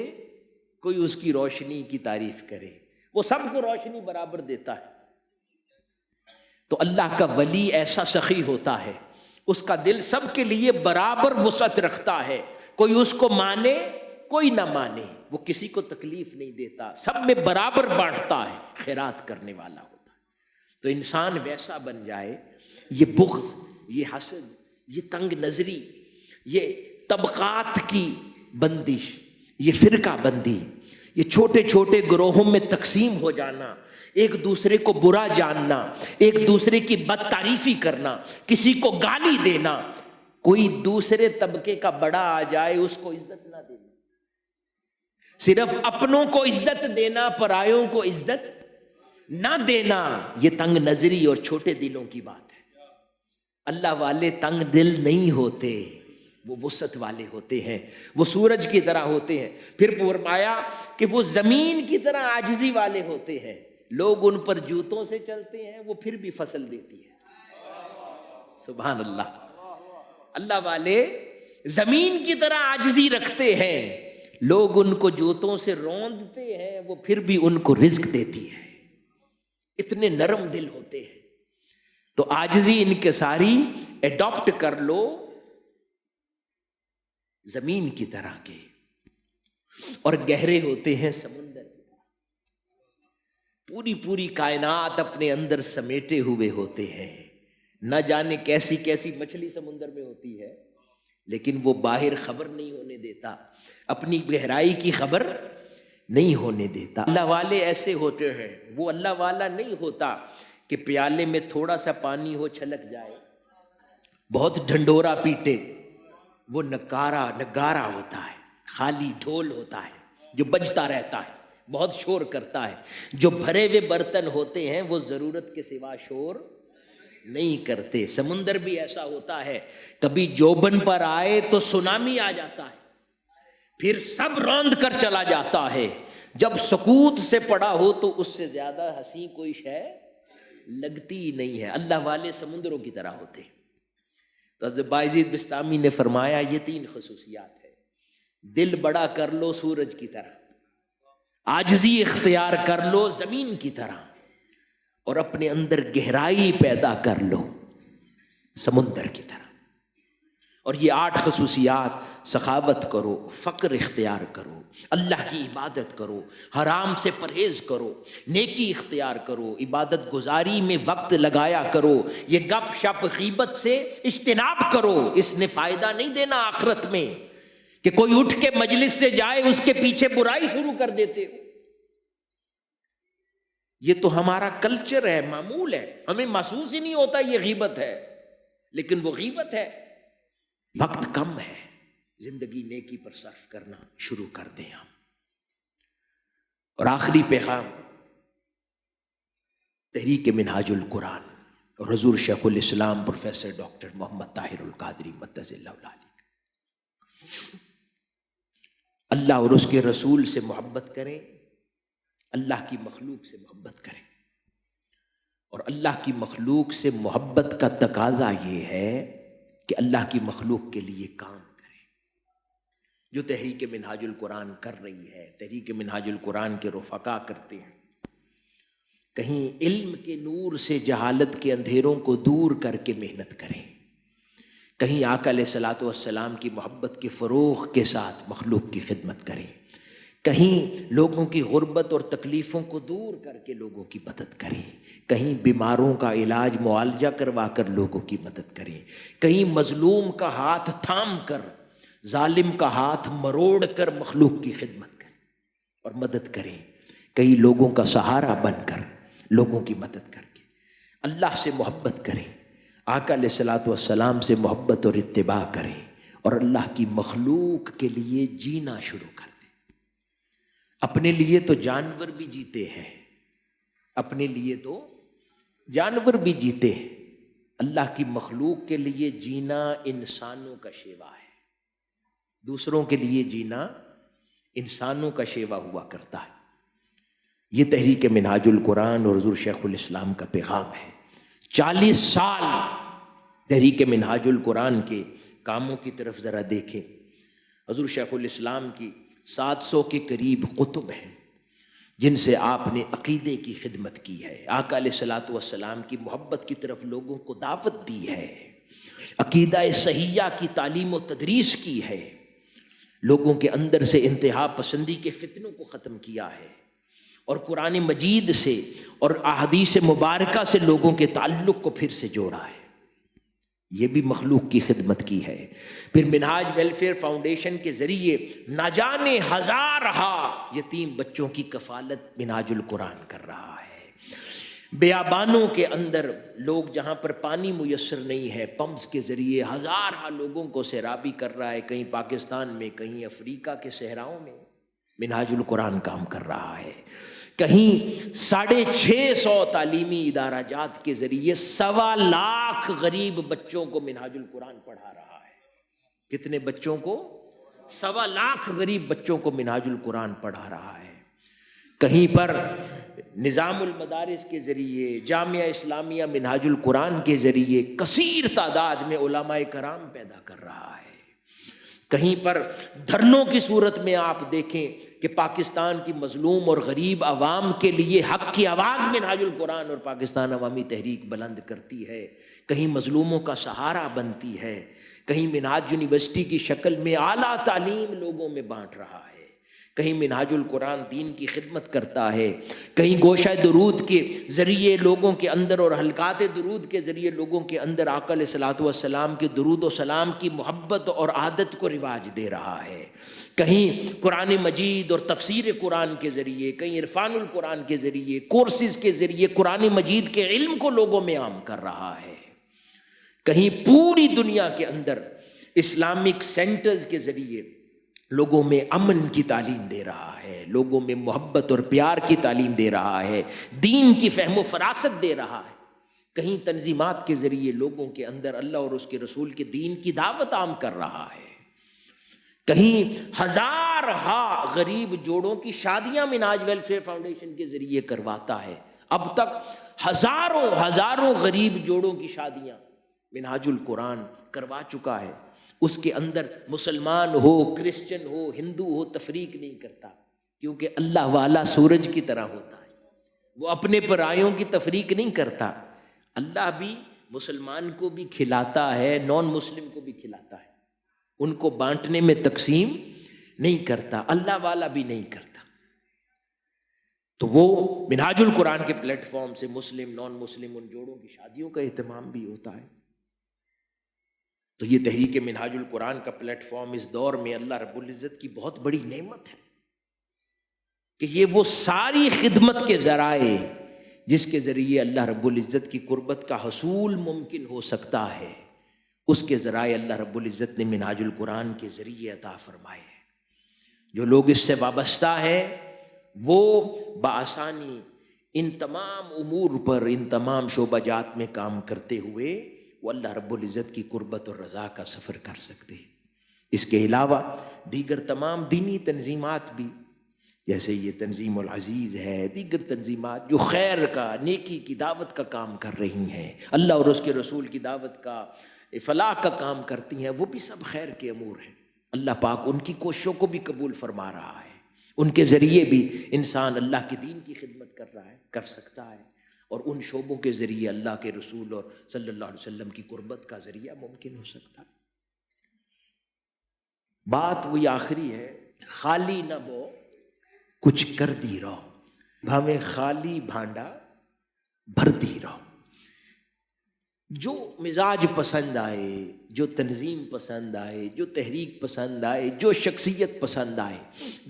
کوئی اس کی روشنی کی تعریف کرے، وہ سب کو روشنی برابر دیتا ہے۔ تو اللہ کا ولی ایسا سخی ہوتا ہے، اس کا دل سب کے لیے برابر وسعت رکھتا ہے، کوئی اس کو مانے کوئی نہ مانے، وہ کسی کو تکلیف نہیں دیتا، سب میں برابر بانٹتا ہے، خیرات کرنے والا ہوتا ہے۔ تو انسان ویسا بن جائے، یہ بغض، یہ حسد، یہ تنگ نظری، یہ طبقات کی بندش، یہ فرقہ بندی، یہ چھوٹے چھوٹے گروہوں میں تقسیم ہو جانا، ایک دوسرے کو برا جاننا، ایک دوسرے کی بد تعریفی کرنا، کسی کو گالی دینا، کوئی دوسرے طبقے کا بڑا آ جائے اس کو عزت نہ دینا، صرف اپنوں کو عزت دینا، پرایوں کو عزت نہ دینا، یہ تنگ نظری اور چھوٹے دلوں کی بات ہے۔ اللہ والے تنگ دل نہیں ہوتے، وہ وسعت والے ہوتے ہیں، وہ سورج کی طرح ہوتے ہیں۔ پھر فرمایا کہ وہ زمین کی طرح عاجزی والے ہوتے ہیں، لوگ ان پر جوتوں سے چلتے ہیں، وہ پھر بھی فصل دیتی ہے۔ سبحان اللہ، اللہ والے زمین کی طرح عاجزی رکھتے ہیں، لوگ ان کو جوتوں سے روندتے ہیں، وہ پھر بھی ان کو رزق دیتی ہے، اتنے نرم دل ہوتے ہیں۔ تو عاجزی انکساری ایڈاپٹ کر لو زمین کی طرح کے، اور گہرے ہوتے ہیں سمندر کی طرح، پوری پوری کائنات اپنے اندر سمیٹے ہوئے ہوتے ہیں، نہ جانے کیسی کیسی مچھلی سمندر میں ہوتی ہے، لیکن وہ باہر خبر نہیں ہونے دیتا، اپنی گہرائی کی خبر نہیں ہونے دیتا۔ اللہ والے ایسے ہوتے ہیں، وہ اللہ والا نہیں ہوتا کہ پیالے میں تھوڑا سا پانی ہو چھلک جائے، بہت ڈھنڈورا پیٹے وہ نگارا ہوتا ہے، خالی ڈھول ہوتا ہے جو بجتا رہتا ہے، بہت شور کرتا ہے۔ جو بھرے ہوئے برتن ہوتے ہیں وہ ضرورت کے سوا شور نہیں کرتے۔ سمندر بھی ایسا ہوتا ہے، کبھی جوبن پر آئے تو سونامی آ جاتا ہے، پھر سب روند کر چلا جاتا ہے۔ جب سکوت سے پڑا ہو تو اس سے زیادہ ہنسی کوئی شے لگتی ہی نہیں ہے۔ اللہ والے سمندروں کی طرح ہوتے ہیں۔ تو حضرت بایزید بسطامی نے فرمایا یہ 3 خصوصیات ہے: دل بڑا کر لو سورج کی طرح، عاجزی اختیار کر لو زمین کی طرح، اور اپنے اندر گہرائی پیدا کر لو سمندر کی طرح۔ اور یہ 8 خصوصیات، سخاوت کرو، فقر اختیار کرو، اللہ کی عبادت کرو، حرام سے پرہیز کرو، نیکی اختیار کرو، عبادت گزاری میں وقت لگایا کرو، یہ گپ شپ غیبت سے اجتناب کرو۔ اس نے فائدہ نہیں دینا آخرت میں کہ کوئی اٹھ کے مجلس سے جائے اس کے پیچھے برائی شروع کر دیتے ہو۔ یہ تو ہمارا کلچر ہے، معمول ہے، ہمیں محسوس ہی نہیں ہوتا یہ غیبت ہے، لیکن وہ غیبت ہے۔ وقت کم ہے، زندگی نیکی پر صرف کرنا شروع کر دیں ہم۔ اور آخری پیغام تحریک منہاج القرآن اور حضور شیخ الاسلام پروفیسر ڈاکٹر محمد طاہر القادری مدث اللہ علیہ، اللہ اور اس کے رسول سے محبت کریں، اللہ کی مخلوق سے محبت کریں۔ اور اللہ کی مخلوق سے محبت کا تقاضا یہ ہے کہ اللہ کی مخلوق کے لیے کام کریں۔ جو تحریک منہاج القرآن کر رہی ہے، تحریک منہاج القرآن کے رفقا کرتے ہیں، کہیں علم کے نور سے جہالت کے اندھیروں کو دور کر کے محنت کریں، کہیں آقا علیہ الصلوۃ والسلام کی محبت کے فروغ کے ساتھ مخلوق کی خدمت کریں، کہیں لوگوں کی غربت اور تکلیفوں کو دور کر کے لوگوں کی مدد کریں، کہیں بیماروں کا علاج معالجہ کروا کر لوگوں کی مدد کریں، کہیں مظلوم کا ہاتھ تھام کر ظالم کا ہاتھ مروڑ کر مخلوق کی خدمت کریں اور مدد کریں، کہیں لوگوں کا سہارا بن کر لوگوں کی مدد کر کے اللہ سے محبت کریں، آقا علیہ الصلوۃ والسلام سے محبت اور اتباع کریں، اور اللہ کی مخلوق کے لیے جینا شروع کر دیں۔ اپنے لیے تو جانور بھی جیتے ہیں، اپنے لیے تو جانور بھی جیتے ہیں، اللہ کی مخلوق کے لیے جینا انسانوں کا شیوا ہے، دوسروں کے لیے جینا انسانوں کا شیوا ہوا کرتا ہے۔ یہ تحریک منہاج القرآن اور حضور شیخ الاسلام کا پیغام ہے۔ 40 سال تحریک منہاج القرآن کے کاموں کی طرف ذرا دیکھیں۔ حضور شیخ الاسلام کی 700 کے قریب کتب ہیں جن سے آپ نے عقیدے کی خدمت کی ہے، آقا علیہ الصلوۃ والسلام کی محبت کی طرف لوگوں کو دعوت دی ہے، عقیدہ صحیحہ کی تعلیم و تدریس کی ہے، لوگوں کے اندر سے انتہا پسندی کے فتنوں کو ختم کیا ہے، اور قرآن مجید سے اور احادیث مبارکہ سے لوگوں کے تعلق کو پھر سے جوڑا ہے۔ یہ بھی مخلوق کی خدمت کی ہے۔ پھر منہاج ویلفیئر فاؤنڈیشن کے ذریعے نہ جانے ہزارہا یتیم بچوں کی کفالت منہاج القرآن کر رہا ہے۔ بیابانوں کے اندر لوگ جہاں پر پانی میسر نہیں ہے، پمپس کے ذریعے ہزارہا لوگوں کو سیرابی کر رہا ہے، کہیں پاکستان میں، کہیں افریقہ کے صحراؤں میں منہاج القرآن کام کر رہا ہے۔ کہیں 650 تعلیمی ادارہ جات کے ذریعے 1.25 لاکھ غریب بچوں کو منہاج القرآن پڑھا رہا ہے۔ کتنے بچوں کو؟ 1.25 لاکھ غریب بچوں کو منہاج القرآن پڑھا رہا ہے۔ کہیں پر نظام المدارس کے ذریعے، جامعہ اسلامیہ منہاج القرآن کے ذریعے کثیر تعداد میں علماء کرام پیدا کر رہا ہے۔ کہیں پر دھرنوں کی صورت میں آپ دیکھیں کہ پاکستان کی مظلوم اور غریب عوام کے لیے حق کی آواز منہاج القرآن اور پاکستان عوامی تحریک بلند کرتی ہے، کہیں مظلوموں کا سہارا بنتی ہے، کہیں منہاج یونیورسٹی کی شکل میں اعلیٰ تعلیم لوگوں میں بانٹ رہا ہے، کہیں منہاج القرآن دین کی خدمت کرتا ہے، کہیں گوشہ درود کے ذریعے لوگوں کے اندر اور حلقات درود کے ذریعے لوگوں کے اندر آقا علیہ الصلوۃ والسلام کے درود و سلام کی محبت اور عادت کو رواج دے رہا ہے، کہیں قرآن مجید اور تفسیر قرآن کے ذریعے، کہیں عرفان القرآن کے ذریعے، کورسز کے ذریعے قرآن مجید کے علم کو لوگوں میں عام کر رہا ہے، کہیں پوری دنیا کے اندر اسلامک سینٹرز کے ذریعے لوگوں میں امن کی تعلیم دے رہا ہے، لوگوں میں محبت اور پیار کی تعلیم دے رہا ہے، دین کی فہم و فراست دے رہا ہے، کہیں تنظیمات کے ذریعے لوگوں کے اندر اللہ اور اس کے رسول کے دین کی دعوت عام کر رہا ہے، کہیں ہزارہا غریب جوڑوں کی شادیاں منہاج ویلفیئر فاؤنڈیشن کے ذریعے کرواتا ہے۔ اب تک ہزاروں غریب جوڑوں کی شادیاں منہاج القرآن کروا چکا ہے۔ اس کے اندر مسلمان ہو، کرسچن ہو، ہندو ہو، تفریق نہیں کرتا، کیونکہ اللہ والا سورج کی طرح ہوتا ہے، وہ اپنے پرایوں کی تفریق نہیں کرتا۔ اللہ بھی مسلمان کو بھی کھلاتا ہے، نان مسلم کو بھی کھلاتا ہے، ان کو بانٹنے میں تقسیم نہیں کرتا، اللہ والا بھی نہیں کرتا۔ تو وہ منہاج القرآن کے پلیٹ فارم سے مسلم نان مسلم ان جوڑوں کی شادیوں کا اہتمام بھی ہوتا ہے۔ تو یہ تحریک منہاج القرآن کا پلیٹ فارم اس دور میں اللہ رب العزت کی بہت بڑی نعمت ہے کہ یہ وہ ساری خدمت کے ذرائع جس کے ذریعے اللہ رب العزت کی قربت کا حصول ممکن ہو سکتا ہے، اس کے ذرائع اللہ رب العزت نے منہاج القرآن کے ذریعے عطا فرمائے ہیں۔ جو لوگ اس سے وابستہ ہیں وہ بآسانی ان تمام امور پر، ان تمام شعبہ جات میں کام کرتے ہوئے وہ اللہ رب العزت کی قربت اور رضا کا سفر کر سکتے ہیں۔ اس کے علاوہ دیگر تمام دینی تنظیمات بھی، جیسے یہ تنظیم العزیز ہے، دیگر تنظیمات جو خیر کا، نیکی کی دعوت کا کام کر رہی ہیں، اللہ اور اس کے رسول کی دعوت کا، فلاح کا کام کرتی ہیں، وہ بھی سب خیر کے امور ہیں۔ اللہ پاک ان کی کوششوں کو بھی قبول فرما رہا ہے، ان کے ذریعے بھی انسان اللہ کے دین کی خدمت کر رہا ہے، کر سکتا ہے، اور ان شعبوں کے ذریعے اللہ کے رسول اور صلی اللہ علیہ وسلم کی قربت کا ذریعہ ممکن ہو سکتا ہے۔ بات وہی آخری ہے، خالی نہ بو کچھ کر دی رہو، ہمیں خالی بھانڈا بھرتی رہو۔ جو مزاج پسند آئے، جو تنظیم پسند آئے، جو تحریک پسند آئے، جو شخصیت پسند آئے،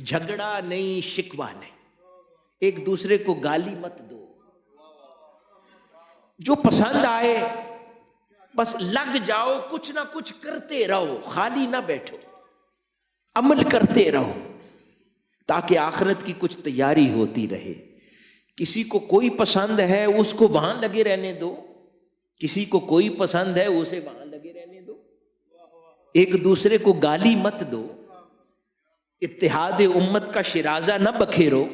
جھگڑا نہیں، شکوہ نہیں، ایک دوسرے کو گالی مت دو، جو پسند آئے بس لگ جاؤ، کچھ نہ کچھ کرتے رہو، خالی نہ بیٹھو، عمل کرتے رہو تاکہ آخرت کی کچھ تیاری ہوتی رہے۔ کسی کو کوئی پسند ہے اس کو وہاں لگے رہنے دو، کسی کو کوئی پسند ہے اسے وہاں لگے رہنے دو، ایک دوسرے کو گالی مت دو، اتحاد امت کا شرازہ نہ بکھیرو،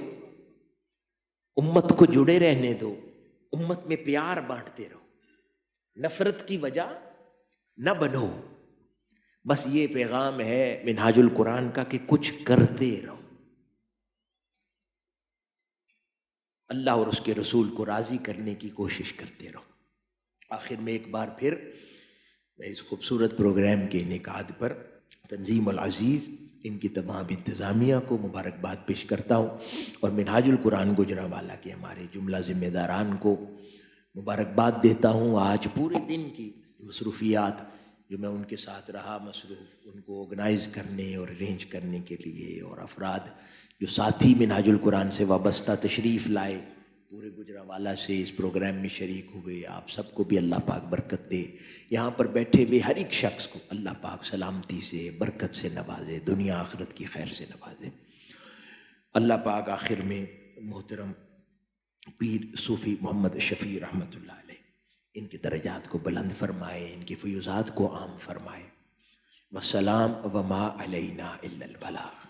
امت کو جڑے رہنے دو، امت میں پیار بانٹتے رہو، نفرت کی وجہ نہ بنو۔ بس یہ پیغام ہے منہاج القرآن کا کہ کچھ کرتے رہو، اللہ اور اس کے رسول کو راضی کرنے کی کوشش کرتے رہو۔ آخر میں ایک بار پھر میں اس خوبصورت پروگرام کے انعقاد پر تنظیم العزیز، ان کی تمام انتظامیہ کو مبارکباد پیش کرتا ہوں، اور منہاج القرآن گوجرانوالہ کے ہمارے جملہ ذمہ داران کو مبارکباد دیتا ہوں۔ آج پورے دن کی مصروفیات جو میں ان کے ساتھ رہا مصروف، ان کو آرگنائز کرنے اور ارینج کرنے کے لیے، اور افراد جو ساتھی منہاج القرآن سے وابستہ تشریف لائے پورے گوجرانوالہ سے اس پروگرام میں شریک ہوئے، آپ سب کو بھی اللہ پاک برکت دے۔ یہاں پر بیٹھے ہوئے ہر ایک شخص کو اللہ پاک سلامتی سے، برکت سے نوازے، دنیا آخرت کی خیر سے نوازے۔ اللہ پاک آخر میں محترم پیر صوفی محمد شفیع رحمۃ اللہ علیہ، ان کے درجات کو بلند فرمائے، ان کے فیوزات کو عام فرمائے۔ والسلام وما علینا الا البلاغ۔